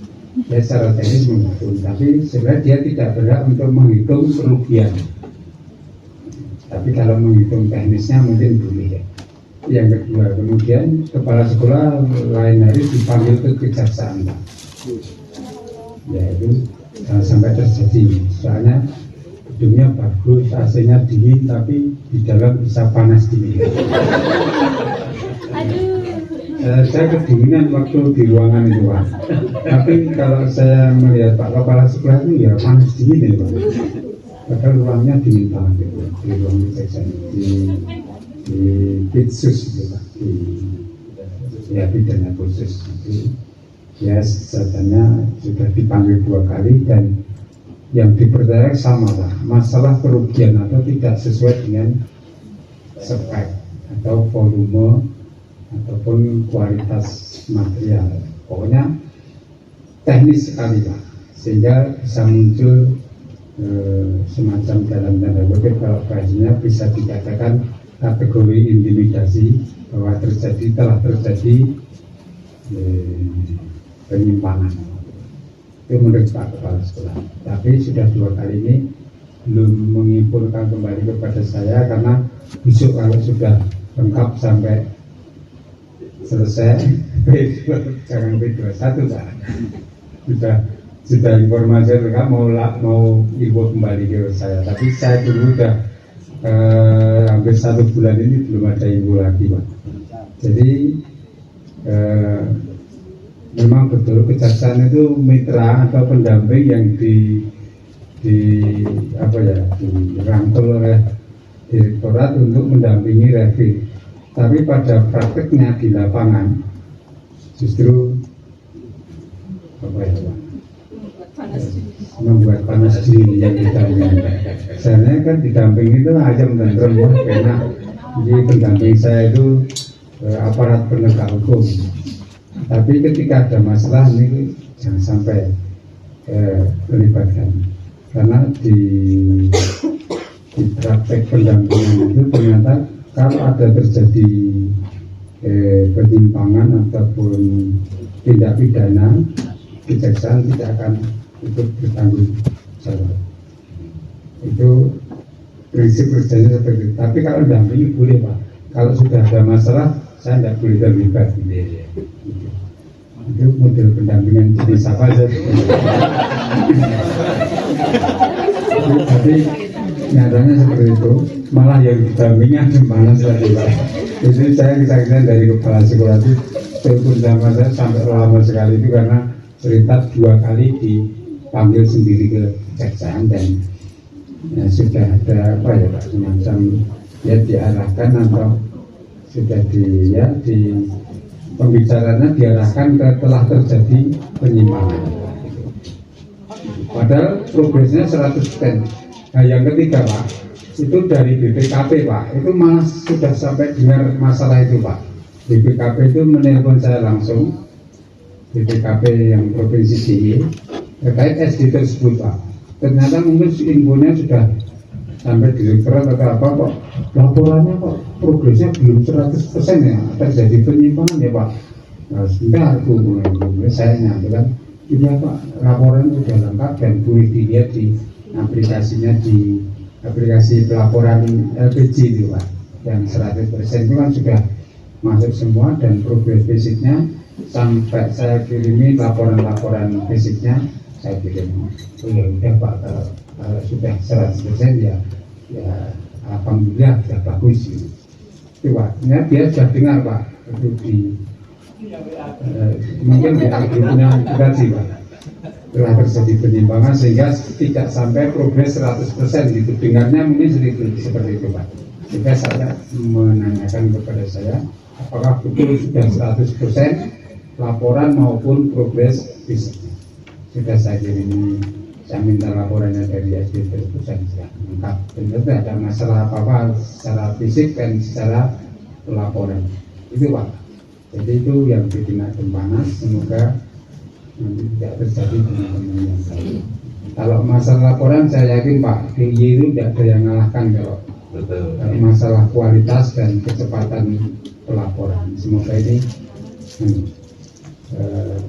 Ya secara teknis menghitung, tapi sebenarnya dia tidak berhak untuk menghitung kerugian. Tapi kalau menghitung teknisnya mungkin boleh ya. Yang kedua, kemudian kepala sekolah lain hari dipanggil ke kejaksaan Pak. Ya itu sampai terjadi, soalnya gedungnya bagus, AC-nya dingin, tapi di dalam bisa panas dingin. Saya kedinginan waktu di ruangan itu Pak. Tapi kalau saya melihat Pak Kepala Sekolah itu ya panas dingin ya Pak. Padahal ruangnya dingin banget itu di ruang kejaksaan di Pitsus itu Pak. Ya pidana khusus itu. Ya katanya sudah dipanggil 2 kali dan yang dipercaya sama Pak. Masalah kerugian atau tidak sesuai dengan spek atau volume ataupun kualitas material, pokoknya teknis sekali Pak, sehingga bisa muncul semacam dalam tanda kutip kalau bahasanya bisa dikatakan kategori intimidasi bahwa telah terjadi penyimpangan. Itu menurut Pak Kepala Sekolah. Tapi sudah 2 kali ini belum mengimpulkan kembali kepada saya karena besok kalau sudah lengkap sampai selesai jangan P21 Pak. Sudah informasi mereka mau info kembali ke saya, tapi saya dulu udah hampir 1 bulan ini belum ada info lagi Pak. Jadi memang betul kejaksaan itu mitra atau pendamping yang dirangkul oleh direktorat untuk mendampingi review. Tapi pada prakteknya di lapangan justru membuat panas diri yang didampingi. Saya kan didampingi itu ayam dan remah enak. Jadi pendamping saya itu aparat penegak hukum. Tapi ketika ada masalah ini jangan sampai melibatkan, karena di praktek pendampingan itu ternyata kalau ada terjadi penyimpangan ataupun tindak pidana, kejaksaan tidak akan ikut bertanggung jawab. Itu prinsip kerjanya seperti itu. Tapi kalau dampingi boleh Pak. Kalau sudah ada masalah, saya tidak boleh terlibat. Itu model pendampingan jenis apa saja. Tapi nyatanya seperti itu, malah yang didampingi gimana saja Pak. Jadi saya kesaksian dari kepala sekolah itu telepon sama saya sampai lama sekali itu karena cerita 2 kali dipanggil sendiri ke kejaksaan dan sudah ada apa ya Pak, semacam ya diarahkan atau sudah di pembicaraannya diarahkan ke telah terjadi penyimpangan. Padahal progresnya 100%. Nah yang ketiga Pak, itu dari BPKP Pak, itu malah sudah sampai dengar masalah itu Pak. BPKP itu menelpon saya langsung, BPKP yang Provinsi DIY terkait SD tersebut Pak. Ternyata mungkin infonya sudah sampai direktorat atau apa kok laporannya kok progresnya belum 100% ya, terjadi penyimpangan ya Pak. Nah sebentar mulai saya nyampaikan iya Pak, laporan sudah lengkap dan boleh dilihat di aplikasinya, di aplikasi pelaporan LPG itu Pak, yang 100% itu kan sudah masuk semua dan progres fisiknya sampai saya kirimi laporan-laporan fisiknya saya kirim. Oh ya udah Pak, kalau sudah 100% ya alhamdulillah sudah bagus itu Pak. Ya, dia sudah dengar Pak, itu di mungkin di grupnya kita sih Pak, telah terjadi penyimpangan sehingga tidak sampai progres 100% gitu. Dengarnya mungkin seperti itu Pak. Sehingga saya menanyakan kepada saya apakah betul sudah 100% laporan maupun progres fisiknya. Sudah saya kirim, saya minta laporannya dari SD tersebut saya lengkap. Benar tidak ada masalah apa-apa secara fisik dan secara pelaporan. Itu Pak. Jadi itu yang bikin adem panas. Semoga nanti tidak terjadi teman-teman yang lain. Kalau masalah laporan saya yakin Pak DIY itu tidak ada yang mengalahkan kalau masalah kualitas dan kecepatan pelaporan. Semoga ini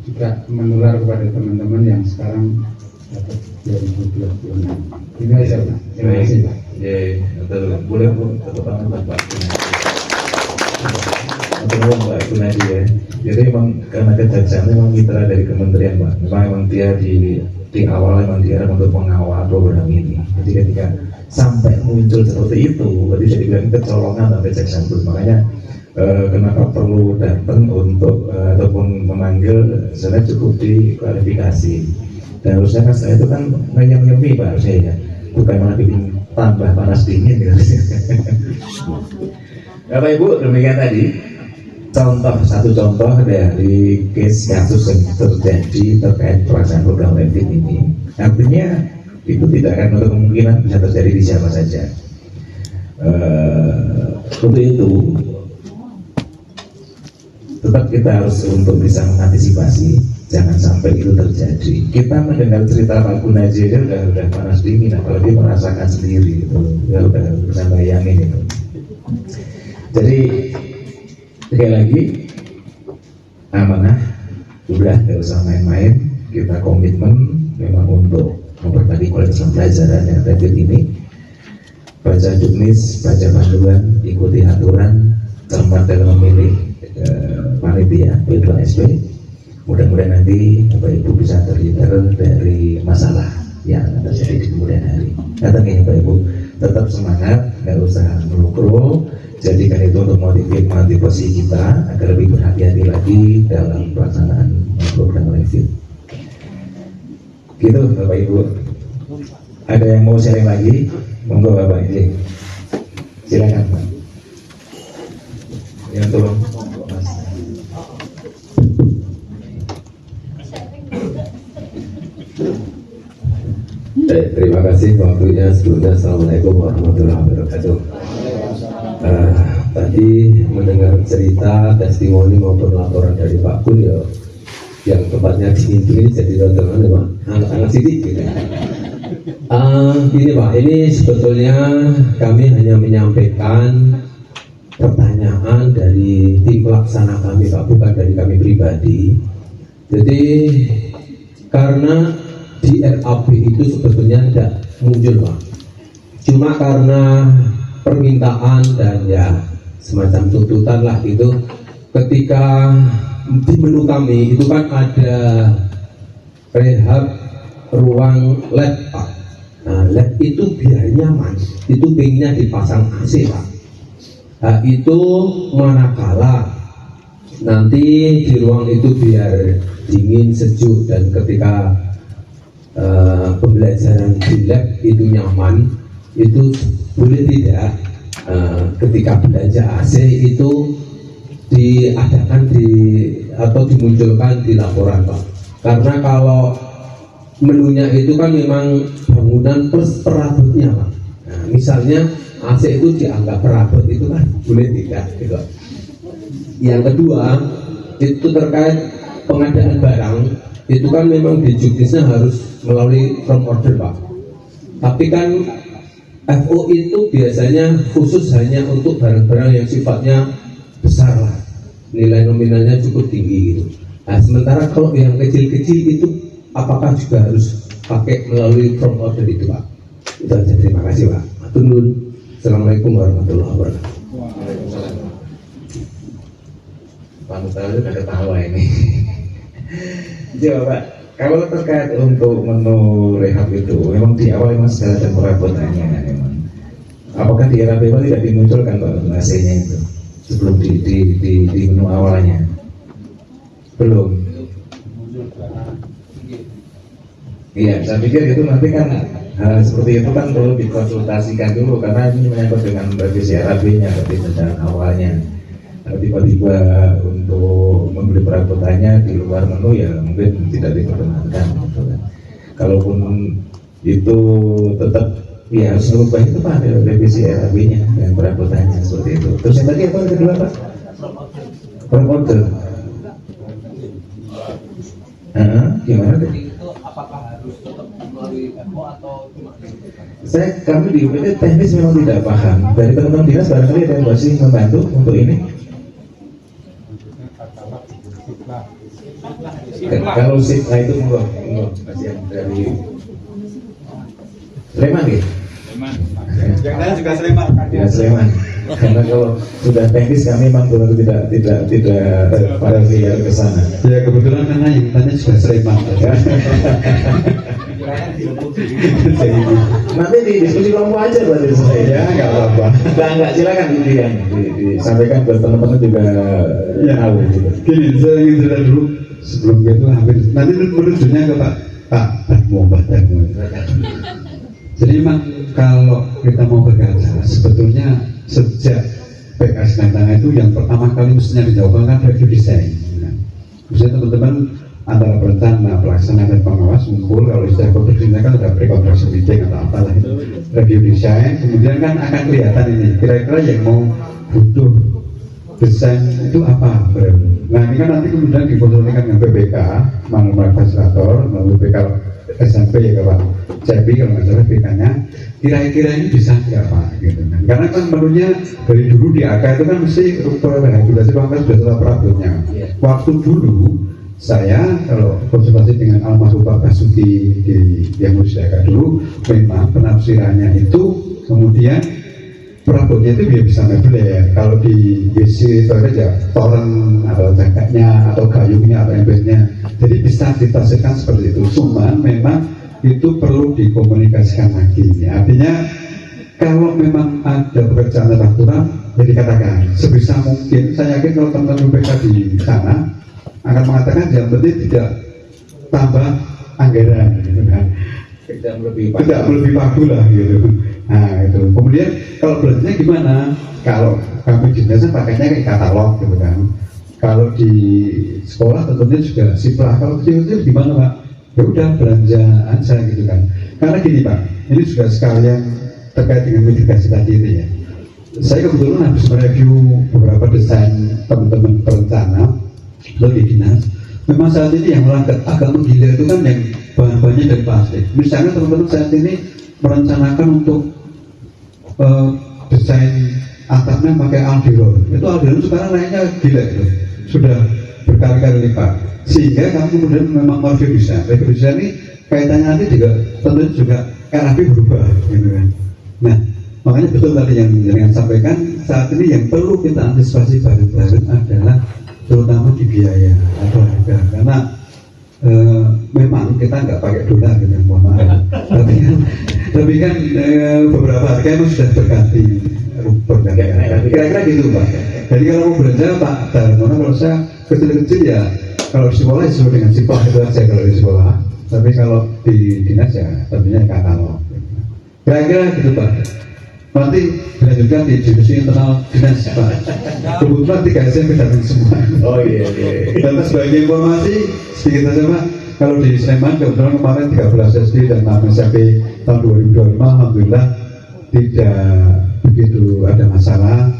juga menular kepada teman-teman yang sekarang dapat 2026. Ini aja Pak. Terima kasih Pak. Ya, betul. Boleh Bu, tepuk tangan Pak. Mbak Ibu Nadia. Jadi memang karena kejaksaan memang mitra dari kementerian Pak. Memang dia di awal memang dia untuk mengawal program ini. Jadi ketika sampai muncul seperti itu, berarti jadi bilang kecolongan sampai kejaksaan itu. Makanya kenapa perlu datang untuk ataupun memanggil, saya cukup diklarifikasi. Dan harusnya kan saya itu kan menyemi Pak harusnya ya, bukan malah bikin tambah panas dingin gitu. Bapak Ibu, demikian tadi satu contoh dari case kasus yang terjadi terkait pelaksanaan program Revit ini. Artinya itu tidak akan menutup kemungkinan bisa terjadi di siapa saja. Untuk itu tetap kita harus untuk bisa mengantisipasi jangan sampai itu terjadi. Kita mendengar cerita Pak Gunaji aja udah panas dingin, apalagi merasakan sendiri gitu. Ya udah bisa bayangin itu. Jadi sekali lagi amanah, udah gak usah main-main. Kita komitmen memang untuk memperbaiki kualitas pembelajaran yang Revit ini. Baca juknis, baca panduan, ikuti aturan, cermat dalam memilih panitia P2SP. Mudah-mudahan nanti Bapak Ibu bisa terhindar dari masalah yang akan terjadi di kemudian hari. Datang ini Bapak Ibu, tetap semangat, nggak usah melukro, jadikan itu untuk motivasi kita agar lebih berhati-hati lagi dalam pelaksanaan program Revit. Gitu Bapak Ibu. Ada yang mau sharing lagi? Monggo Bapak ini. Silakan Pak. Ya tolong Mas. Terima kasih waktunya. Sebelumnya Assalamualaikum warahmatullahi wabarakatuh. Tadi mendengar cerita, testimoni maupun laporan dari Pak Kun ya, yang tempatnya dingin jadi tontonan Pak, hangat-hangat sedikit gitu. Ini Pak, ini sebetulnya kami hanya menyampaikan pertanyaan dari tim pelaksana kami Pak, bukan dari kami pribadi. Jadi karena di RAP itu sebetulnya tidak muncul Pak, cuma karena permintaan dan ya semacam tuntutan lah itu. Ketika di menu kami itu kan ada rehab ruang lab Pak. Nah, lab itu biar nyaman, itu pengennya dipasang AC Pak. Nah, itu manakala nanti di ruang itu biar dingin sejuk dan ketika pembelajaran di lab itu nyaman, itu boleh tidak ketika belanja AC itu diadakan atau dimunculkan di laporan Pak. Karena kalau menunya itu kan memang bangunan plus perabotnya Pak. Nah, misalnya AC itu dianggap perabot itu kan boleh tidak gitu. Yang kedua itu terkait pengadaan barang, itu kan memang di juknisnya harus melalui firm order Pak. Tapi kan FO itu biasanya khusus hanya untuk barang-barang yang sifatnya besar lah, nilai nominalnya cukup tinggi gitu. Nah, sementara kalau yang kecil-kecil itu apakah juga harus pakai melalui firm order itu Pak? Itu aja, terima kasih Pak. Matur nuwun. Assalamualaikum warahmatullahi wabarakatuh. Pak Mustafa sudah ketawa ini. Jadi Bapak, kalau terkait untuk menu rehab itu, memang di awal memang segala dan perabotannya kan memang. Apakah di era bebas tidak dimunculkan Pak AC-nya itu sebelum di menu awalnya? Belum. Iya, saya pikir itu nanti kan hal seperti itu kan perlu dikonsultasikan dulu karena ini menyangkut dengan revisi RAB-nya berarti dan awalnya. Tiba-tiba untuk membeli perabotannya di luar menu ya mungkin tidak diperkenankan gitu kan. Kalaupun itu tetap ya harus merubah itu Pak, ada revisi RAB-nya yang perabotannya seperti itu. Terus yang tadi apa yang kedua Pak? Firm order. Gimana tuh? Apakah harus tetap melalui FO atau cuma? Kami di UPT teknis memang tidak paham. Dari teman-teman dinas barangkali ada yang masih membantu untuk ini. Kalau sip, nah itu monggo masih dari Sleman ya? Sleman. Yang lain juga Sleman. Ya Sleman. Karena kalau sudah teknis kami memang tidak pada lihat ke sana. Ya kebetulan karena yang tanya juga Sleman. Nanti di diskusi kelompok aja berarti saya. Ya nggak apa-apa. Enggak silakan disampaikan buat teman-teman juga Ya tahu gitu. Gini, saya ingin cerita dulu sebelum itu hampir nanti menunjuknya ke Pak Muhammad. Jadi memang kalau kita mau berkaca, sebetulnya sejak PKS Nantang itu yang pertama kali mestinya dilakukan kan review desain. Misalnya teman-teman antara perencana, pelaksana dan pengawas ngumpul, kalau istilah konstruksinya kan ada pre-construction meeting atau apalah itu review desain, kemudian kan akan kelihatan ini kira-kira yang mau butuh desain itu apa. Nah ini kan nanti kemudian dikonsultasikan dengan PBK, manual fasilitator, melalui BK SMP ya Pak Cepi kalau nggak salah BK-nya, kira-kira ini bisa nggak Pak gitu kan. Karena kan menunya dari dulu di AK itu kan mesti regulasi pangkas sudah setelah perabotnya. Waktu dulu saya kalau konsultasi dengan almarhum Pak Basuki di yang usia dulu, memang penafsirannya itu kemudian perabotnya itu dia bisa mebel. Kalau di WC toilet ya toren atau cakaknya atau gayungnya atau embernya, jadi bisa ditafsirkan seperti itu. Cuman memang itu perlu dikomunikasikan lagi. Artinya kalau memang ada pekerjaan lebih kurang, ya dikatakan sebisa mungkin. Saya yakin kalau teman-teman UPK di sana akan mengatakan yang penting tidak tambah anggaran, gitu kan. Tidak lebih pagu lah gitu. Nah itu. Kemudian kalau belajarnya gimana? Kalau kami di desa pakainya kayak katalog gitu kan. Kalau di sekolah tentunya juga siplah. Kalau kecil-kecil gimana Pak? Ya udah belanja aja gitu kan. Karena gini Pak, ini juga sekalian terkait dengan mitigasi tadi itu ya. Saya kebetulan habis mereview beberapa desain teman-teman perencana di dinas. Memang saat ini yang agak menggila itu kan yang bahan-bahannya dari plastik. Misalnya teman-teman saat ini merencanakan untuk desain atapnya pakai aldiron. Itu aldiron sekarang naiknya gila itu, sudah berkali-kali lipat. Sehingga kami kemudian memang mereview desain. Review desain ini kaitannya nanti juga tentunya juga RAP berubah, gitu kan. Nah, makanya betul tadi yang dengan sampaikan saat ini yang perlu kita antisipasi bareng-bareng adalah terutama di biaya atau harga, karena memang kita nggak pakai dolar gitu, mohon maaf. tapi kan beberapa harga memang sudah berganti kira-kira gitu Pak. Jadi kalau mau belanja Pak Darmono, kalau saya kecil-kecil ya kalau di sekolah sesuai dengan sipol itu aja kalau di sekolah, tapi kalau di dinas ya tentunya katalog. Kira-kira gitu Pak. Nanti dilanjutkan di diskusi internal dinas Pak. Kebetulan 3 SMP datang semua. Oh iya. Dan sebagai informasi sedikit saja Pak, kalau di Sleman kebetulan kemarin 13 SD dan 6 SMP tahun 2025 alhamdulillah tidak begitu ada masalah,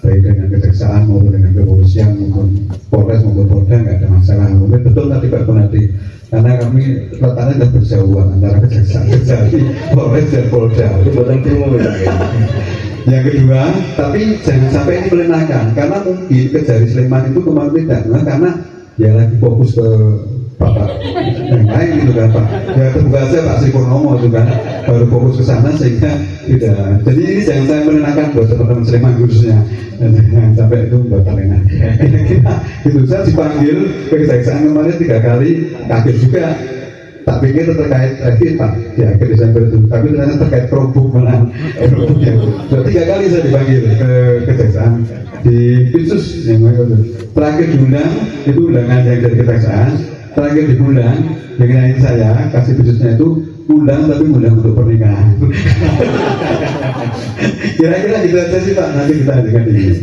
baik dengan kejaksaan maupun dengan kepolisian maupun Polres maupun Polda nggak ada masalah. Mungkin betul tadi Pak Konadi, karena kami letaknya sudah berjauhan antara kejaksaan, Polres dan Polda. Itu buatan ilmu ya. Yang kedua, tapi jangan sampai ini melenakan, karena mungkin Kejari Sleman itu kemarin tidak, karena ya lagi fokus ke Bapak yang lain gitu kan Pak. Ya terbuka aja Pak Sri Purnomo itu kan baru fokus ke sana sehingga tidak. Jadi ini jangan saya menenangkan buat teman-teman Sleman khususnya. Jangan sampai itu buat terlena. Kira-kira itu saya dipanggil ke kejaksaan kemarin 3 kali, kaget juga. Tak pikir terkait Pak di akhir Desember itu, tapi ternyata terkait perubuk malah perubuknya. Sudah 3 kali saya dipanggil ke kejaksaan di Pinsus yang terakhir diundang itu undangan yang dari kejaksaan. Terakhir diundang dengan saya kasih khususnya itu undang tapi undang untuk pernikahan. Kira-kira gitu aja sih Pak, nanti kita lanjutkan di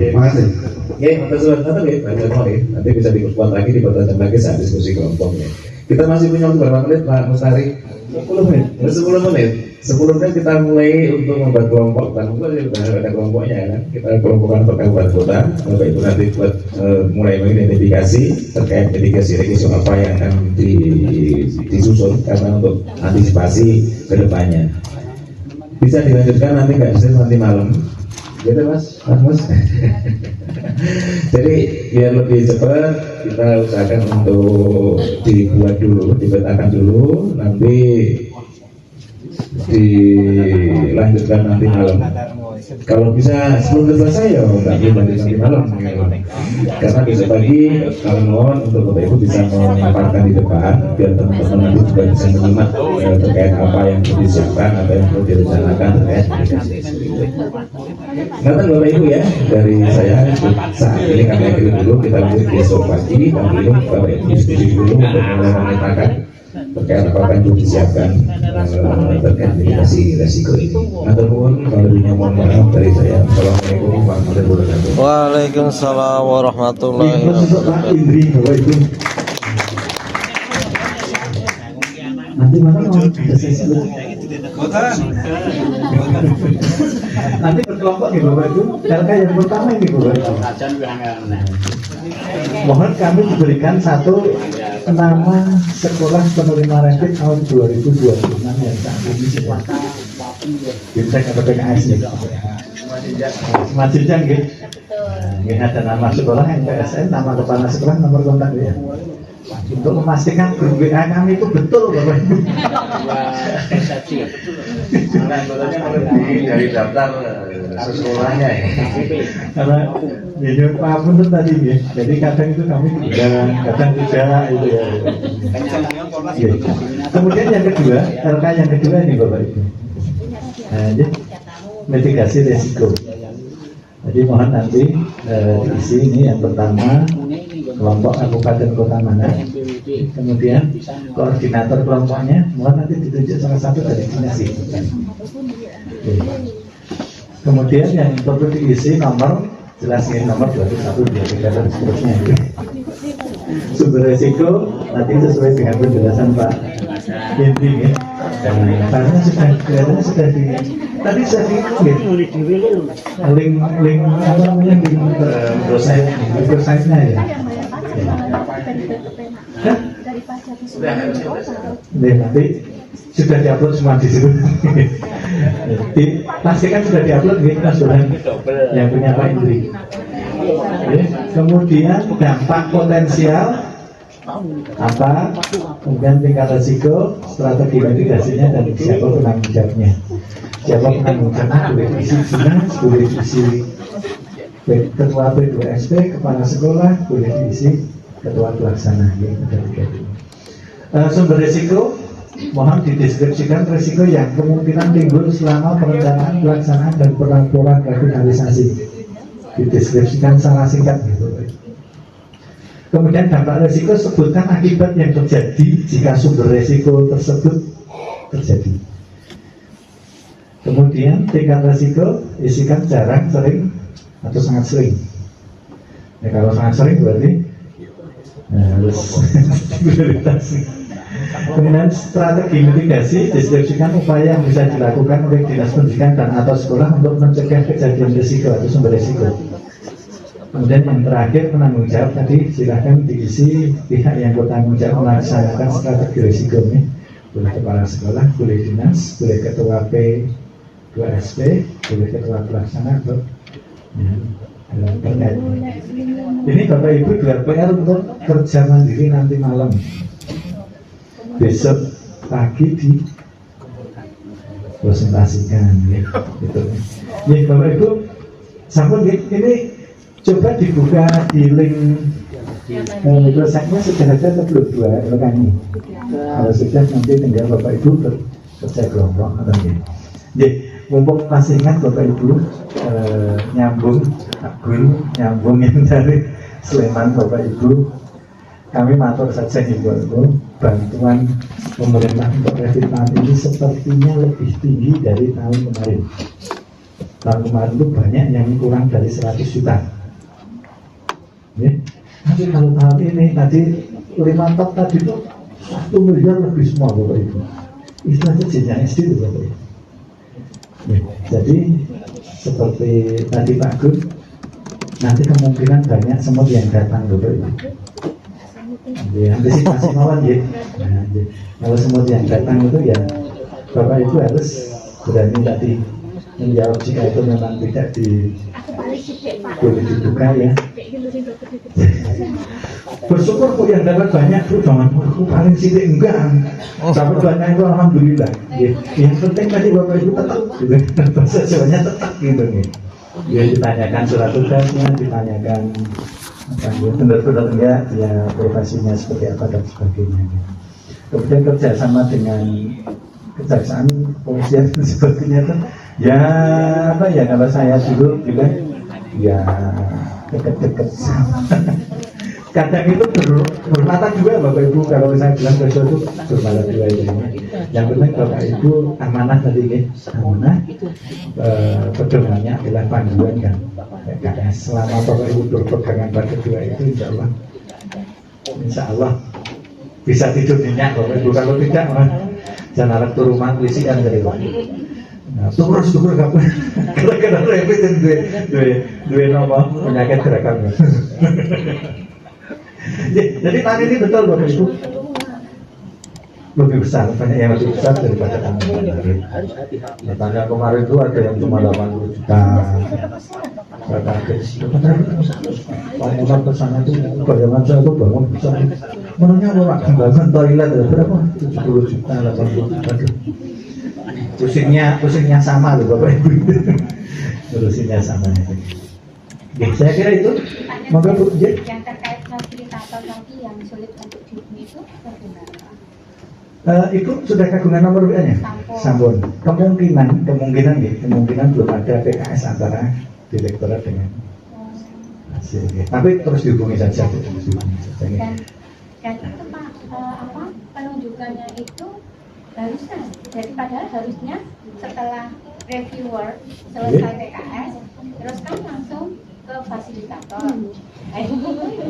terima kasih. Oke, atas surat nanti bisa dikuat lagi, dipertajam lagi saat diskusi kelompoknya. Kita masih punya beberapa menit Pak Mustari. 10 menit. 10 menit kita mulai untuk membuat kelompok. Kan ada kelompoknya ya kan. Kita kelompokkan per kabupaten kota. Bapak Ibu nanti buat mulai mengidentifikasi terkait mitigasi risiko apa yang akan disusun karena untuk antisipasi ke depannya. Bisa dilanjutkan nanti nggak bisa nanti malam. Gitu Mas. Jadi biar lebih cepat kita usahakan untuk dibuat dulu, dipetakan dulu, nanti dilanjutkan nanti malam. Kalau bisa sebelum selesai ya nggak dilanjutkan nanti malam. Karena besok pagi kami mohon untuk Bapak Ibu bisa memaparkan di depan biar teman-teman nanti juga bisa menyimak terkait apa yang perlu disiapkan, apa yang perlu direncanakan terkait mitigasi. Nanti Bapak Ibu ya, dari saya saat ini kami akhiri dulu, kita lanjut besok pagi. Kami ini Bapak Ibu diskusi dulu untuk mulai memetakan terkait apa yang perlu disiapkan terkait mitigasi resiko ini. Nanti pun kalau mohon maaf dari saya. Assalamualaikum warahmatullahi wabarakatuh. Waalaikumsalam warahmatullahi wabarakatuh. Nanti mana mau ada sesi nanti berkelompok nih Bapak Ibu. LK yang pertama ini Bapak Ibu. Mohon kami diberikan satu nama sekolah penerima rapid tahun 2026 yang saat ini silakan. Bimtek atau PKS nih. Majinjang gitu. Ini ada nama sekolah MPSN, nama kepala sekolah, nomor kontak ya. Untuk memastikan grup WA kami itu betul Bapak Ibu. Karena anggotanya dari daftar sekolahnya ya. Karena ini Pak Pun tadi ya. Jadi kadang itu kami kadang tidak itu ya. Kemudian yang kedua, LK yang kedua ini Bapak Ibu. Nah, mitigasi risiko. Jadi mohon nanti diisi ini yang pertama kelompok kabupaten kota mana, kemudian koordinator kelompoknya mohon nanti ditunjuk salah satu dari dinas itu. Kemudian yang perlu diisi nomor jelas ini nomor 21, 23 dan seterusnya. Sumber risiko nanti sesuai dengan penjelasan Pak Hendri ya. Karena kelihatannya sudah di tadi saya link apa namanya link website-nya ya. Nanti sudah diupload semua di situ. Pastikan sudah diupload gitu Mas Burhan yang punya Pak Hendri. Kemudian dampak potensial apa, kemudian tingkat resiko, strategi mitigasinya, dan siapa penanggung jawabnya. Siapa penanggung jawabnya boleh diisi dinas, boleh diisi ketua P2SP, kepala sekolah, boleh diisi ketua pelaksana. Sumber risiko mohon dideskripsikan risiko yang kemungkinan timbul selama perencanaan, pelaksanaan, dan pelaporan revitalisasi. Dideskripsikan secara singkat gitu. Kemudian dampak risiko sebutkan akibat yang terjadi jika sumber risiko tersebut terjadi. Kemudian tingkat risiko isikan jarang, sering, atau sangat sering. Ya, kalau sangat sering berarti harus prioritas. Kemudian strategi mitigasi deskripsikan upaya yang bisa dilakukan oleh dinas pendidikan dan atau sekolah untuk mencegah kejadian risiko atau sumber risiko. Kemudian yang terakhir penanggung jawab tadi silahkan diisi pihak yang bertanggung jawab melaksanakan strategi risiko ini. Boleh kepala sekolah, boleh dinas, boleh ketua P2SP, boleh ketua pelaksana atau terkait. Ini Bapak Ibu dua PR untuk kerja mandiri nanti malam. Besok pagi di presentasikan ya, gitu. Ya Bapak Ibu, sampun ini coba dibuka di link website-nya sudah ada atau belum dua rekannya? Kalau sudah nanti tinggal Bapak Ibu kerja kelompok atau ya. Ya, mumpung masih ingat Bapak Ibu nyambung yang dari Sleman Bapak Ibu. Kami matur saja Ibu, bantuan pemerintah untuk revitalisasi ini sepertinya lebih tinggi dari tahun kemarin. Tahun kemarin itu banyak yang kurang dari 100 juta. Ya. Tapi kalau tahun ini tadi 5 top tadi itu 1 miliar lebih semua Bapak Ibu. Itu aja jenjang SD itu Bapak Ibu. Ya. Jadi seperti tadi Pak Gun, nanti kemungkinan banyak semut yang datang Bapak Ibu. Ya, antisipasi mawon ya. Nah, kalau semut yang datang itu ya Bapak Ibu harus berani tadi menjawab jika itu memang tidak boleh dibuka ya. Bersyukur Bu yang dapat banyak Bu, jangan paling sidik enggak. Dapat banyak itu alhamdulillah. Ya. Yang penting tadi Bapak Ibu tetap gitu. Bahasa Jawanya tetap gitu nih. Ya ditanyakan surat tugasnya, ditanyakan benar-benar enggak ya profesinya seperti apa dan sebagainya. Kemudian kerjasama dengan kejaksaan, polisian dan sebagainya itu ya apa ya, kalau saya dulu juga ya dekat-dekat kadang itu bermata juga Bapak Ibu. Kalau saya bilang besok itu bermata juga itu. Yang penting Bapak Ibu amanah tadi ya, amanah pedomannya adalah panduan kan. Karena selama Bapak Ibu berpegangan pada dua itu insya Allah bisa tidur nyenyak Bapak Ibu. Kalau tidak jangan harap turun rumah polisian dari Bapak. Nah, terus kamu gara-gara rapid dan dua nama penyakit gerakan. Jadi tahun ini betul Bapak Ibu lebih besar, banyak yang lebih besar daripada tahun kemarin. Tanya kemarin itu ada yang cuma 80 juta. Saya kaget. Pak kesana itu bayangan saya itu bangun besar. Menurutnya orang bangun toilet berapa? 70 juta, 80 juta. Pusingnya sama loh Bapak Ibu. Pusingnya sama itu. Oke, saya kira itu. Moga Bu. Yang terkait fasilitator tadi yang sulit untuk dihubungi itu bagaimana? Ibu sudah kagungan nomor WA-nya? Sampun. Kemungkinan belum ada PKS antara direktorat dengan hasil. Tapi terus dihubungi saja. Dan itu Pak, penunjukannya itu harusnya, jadi padahal harusnya setelah reviewer selesai PKS, terus kan langsung ke fasilitator.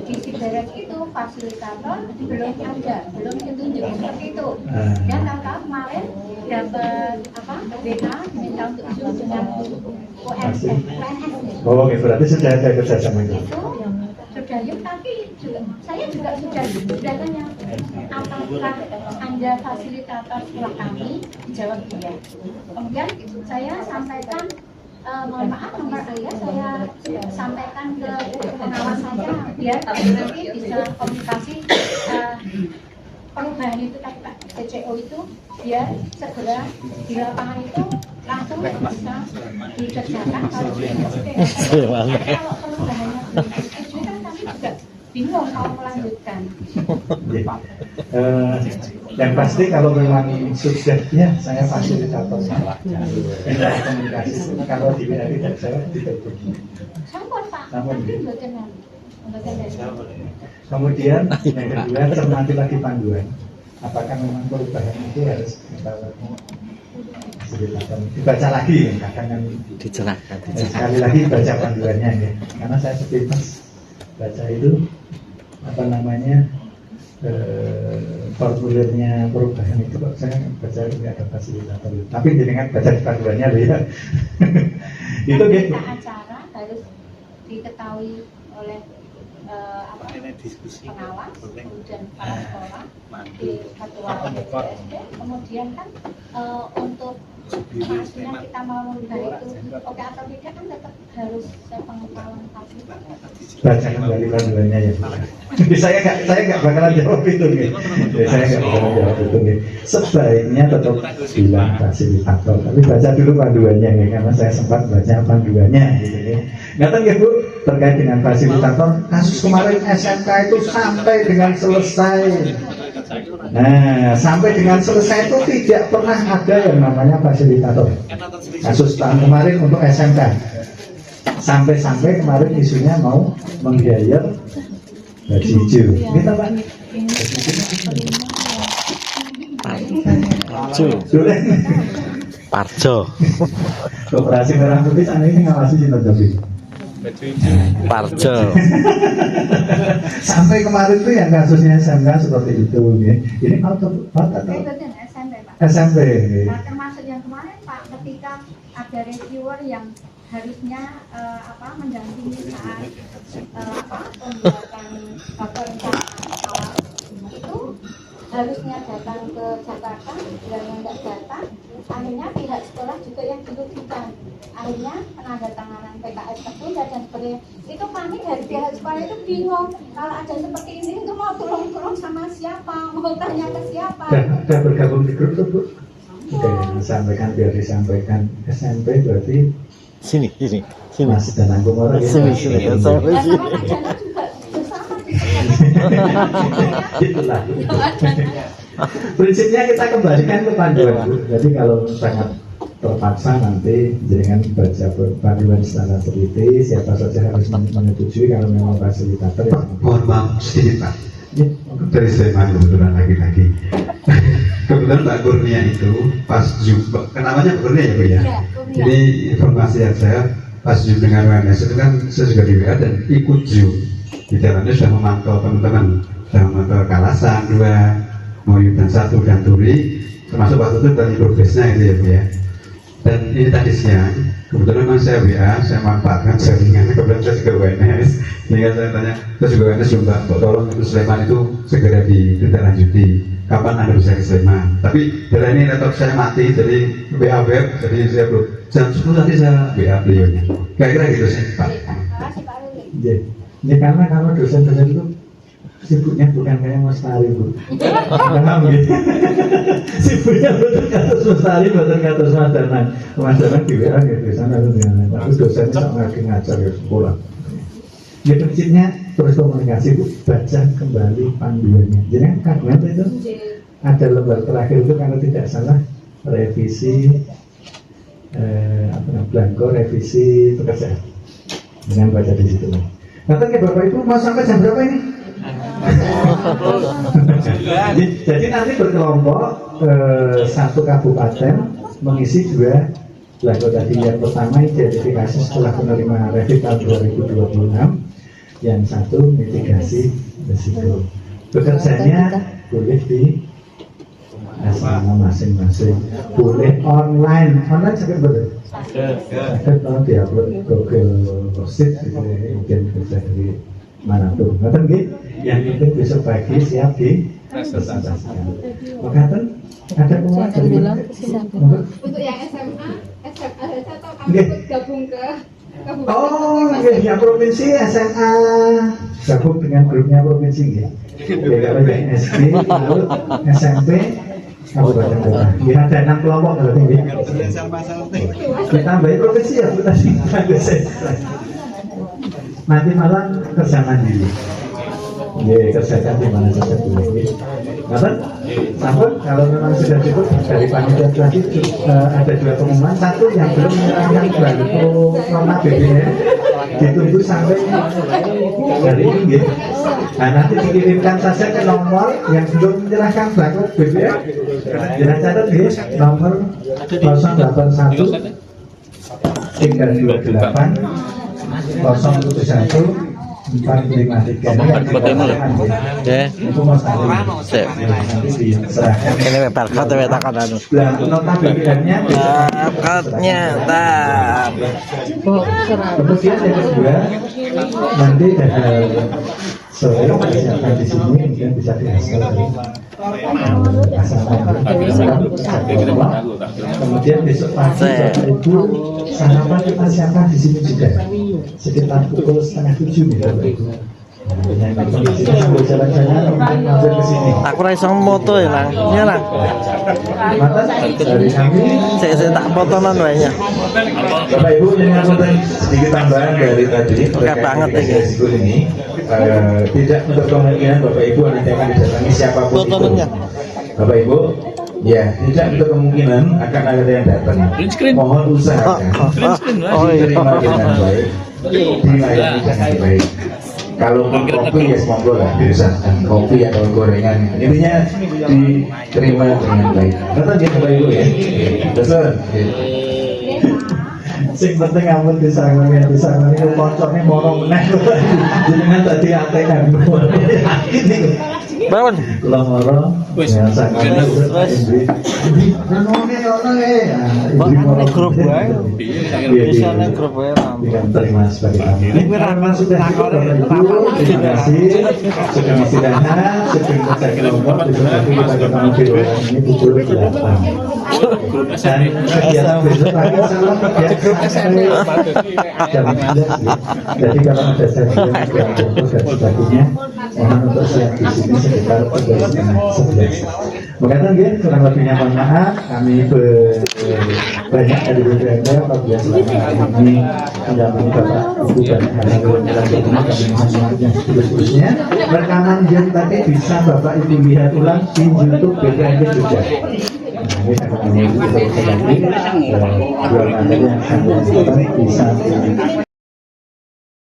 Di Siberek itu fasilitator belum ada, belum ditunjuk seperti itu. Dan tahu-tahu kemarin dapat WA minta untuk zoom dengan UNS. Oh, oke, berarti sudah ada kerjasama itu. Itu sudah yuk, tapi saya juga sudah tanya apakah Anda fasilitator setelah kami, jawab iya. Kemudian saya sampaikan mohon maaf nomor ayah saya sampaikan ke pengawas saja biar nanti bisa komunikasi perubahan itu tadi Pak TCO itu biar segera di lapangan itu langsung bisa dikerjakan kalau kalau perubahannya belum disetujui kan kami juga bingung mau melanjutkan. Yang pasti kalau memang sudah ya saya fasilitator salah komunikasi kalau di WA tidak saya tidak begini. Sampun Pak, Sampun. tapi mboten. Kemudian yang kedua cermati lagi panduan. Apakah memang perubahan itu harus kita fasilitator? Dibaca lagi kadang kan Dicerahkan. sekali lagi baca panduannya ya. Karena saya sepintas baca itu formulirnya perubahan itu kok saya baca tidak ada fasilitator. Tapi dengan baca di panduannya loh ya. Itu gitu. Acara harus diketahui oleh pengawas, kemudian kepala sekolah, di ketua BPSD, kemudian kan untuk maksudnya kita mau mengubah itu oke atau tidak kan tetap harus sepengetahuan fasilitator. Baca kembali panduannya ya. saya nggak bakalan jawab itu nih. Saya nggak bakalan jawab itu nih. Sebaiknya tetap bilang fasilitator, tapi baca dulu panduannya nih, karena saya sempat baca panduannya gitu nih. Ngerti nggak Bu terkait dengan fasilitator? Kasus kemarin SMK itu sampai dengan selesai. Nah, sampai dengan selesai itu tidak pernah ada yang namanya fasilitator. Kasus tahun kemarin untuk SMK. Sampai kemarin isunya mau meng-hire baju hijau. Kita Pak. Parjo. Operasi merah putih sana ini ngawasi sinten tapi. Parjo. Sampai kemarin tuh yang kasusnya SMK seperti itu. Ini atau SMP Pak. SMP. Nah, termasuk yang kemarin Pak ketika ada reviewer yang harusnya mendampingi saat pembuatan perencanaan awal itu harusnya datang ke Jakarta dan nggak datang, akhirnya pihak sekolah juga yang dirugikan, akhirnya penandatanganan PKS tertunda dan sebagainya. Itu kami dari pihak sekolah itu bingung kalau ada seperti ini itu mau tolong sama siapa, mau tanya ke siapa. Sudah bergabung di grup tuh Bu. Oke, sampaikan biar disampaikan. SMP berarti Sini. Mas dan Anggung orang ya. Sini. Ya sama Kak Jana juga bersama di Itulah. Prinsipnya kita kembalikan ke panduan Bu. Jadi kalau sangat terpaksa nanti jangan baca panduan secara teliti, siapa saja harus menyetujui kalau memang fasilitator yang Mohon maaf sedikit Pak. ya, Dari Sleman kebetulan lagi-lagi. Kebetulan Mbak Kurnia itu pas jumpa, namanya Mbak Kurnia ya Bu ya? Iya, Kurnia. Jadi informasi yang saya pas Zoom dengan WNS itu kan saya juga di WA dan ikut Zoom. Di dalamnya sudah memantau teman-teman, sudah memantau Kalasan 2, Moyudan 1 dan Turi, termasuk waktu itu dari progresnya itu ya Bu ya. Dan ini tadi siang, kebetulan memang saya WA, saya manfaatkan jaringan, kebetulan saya juga WNS, sehingga saya tanya, saya juga WNS Mbak, tolong itu Sleman itu segera ditindaklanjuti. Kapan Anda bisa ke Sleman? Tapi dalam ini laptop saya mati, jadi WA web, jadi saya belum. Jam 10 tadi saya WA beliaunya. Kira-kira gitu sih Pak. ya. Ini karena kalau dosen-dosen itu sibuknya bukan kayak Mas Tari Bu. Paham gitu. Sibuknya betul katus Mas Tari, betul katus Mas Danang. Mas Danang di WA gitu, sana itu dengan tapi dosen itu lagi ngajar di sekolah. Ya prinsipnya terus komunikasi Bu, baca kembali panduannya. Jadi kan kagum itu ada lembar terakhir itu kalau tidak salah revisi blanko revisi pekerjaan dengan baca di situ. Nanti Bapak Ibu mau sampai jam berapa ini? Jadi nanti berkelompok satu kabupaten mengisi 2 blanko tadi. Yang pertama identifikasi setelah menerima revisi tahun 2026, yang satu mitigasi risiko. Bekerjanya boleh di asrama masing-masing, boleh online juga boleh. Kalau diupload Google Sheet mungkin bisa dari manapun. Ngaten nggih, yang penting besok pagi siap di presentasikan. Makatan ada pengumuman dari mana? Untuk yang SMA atau kamu gabung ke kabupaten? Oh, yang provinsi SMA gabung dengan grupnya provinsi ya. Kalau yang SD, lalu SMP, kabupaten kota. Ya ada 6 kelompok kalau tinggi. Ditambahin provinsi ya, Bu tadi. Nanti malam kerja mandiri. Ya, kerjakan di mana saja boleh. Ngapain? Sampun, kalau memang sudah cukup dari panitia tadi ada 2 pengumuman. Satu yang belum menyerahkan belangko Rona BBM ditunggu sampai hari ini. Nah, nanti dikirimkan saja ke nomor yang belum menyerahkan belangko BBM. Jangan catat ya, nomor 081 328 071 453 itu Mas Ali. Nanti diserahkan. Ini barcode wetakan anu. Nota BBM-nya Barcode-nya tar. kemudian yang kedua nanti sore persiapan di sini mungkin bisa dihasil dari kemudian besok pagi Bapak Ibu sarapan kita siapkan di sini juga sekitar pukul 6:30 nih Bapak Ibu. Sambil jalan-jalan mungkin mampir ke sini. Aku ra iso moto ya, Nang. Iya, Nang. Maka dari kami Saya tak fotonan wae nya. Bapak Ibu ini sedikit tambahan dari tadi Oke banget ini. risiko ini. Tidak untuk kemungkinan Bapak Ibu nanti akan didatangi siapapun itu. Fotonya. Bapak Ibu, ya tidak untuk kemungkinan akan ada yang datang. Mohon usahakan Oh iya. diterima dengan baik, dilayani dengan baik. Kalau kopi ya monggo lah diusahakan kopi atau gorengan, intinya diterima dengan baik. Kata dia Bapak Ibu ya, betul. sing penting ampun disangoni itu koncone moro meneh. Jenengan tadi atekan. Bangun. Kula moro ya sangone nanone ono Ini grup wae. Bisa nang grup wae. terima sebagai tamu. Ini ramah sudah cukup Bapak Ibu. Terima kasih sudah istirahat, sudah kerja kelompok. Besok pagi kita ketemu di ruangan ini pukul 8. Dan kegiatan besok pagi insyaallah kegiatan sampai jam 11 ya. Jadi kalau ada sajian yang fokus dan sebagainya, mohon untuk siap di sini sekitar pukul 11. Berkaitan ya, kurang lebihnya mohon maaf. Kami banyak dari BPMD apabila selama ini mendampingi Bapak Ibu dan hal-hal yang kami mohon maaf yang seterusnya. Rekaman yang tadi bisa Bapak Ibu lihat ulang di YouTube BPMD juga. Nah, ini akan kami bisa lagi dua materi yang akan bisa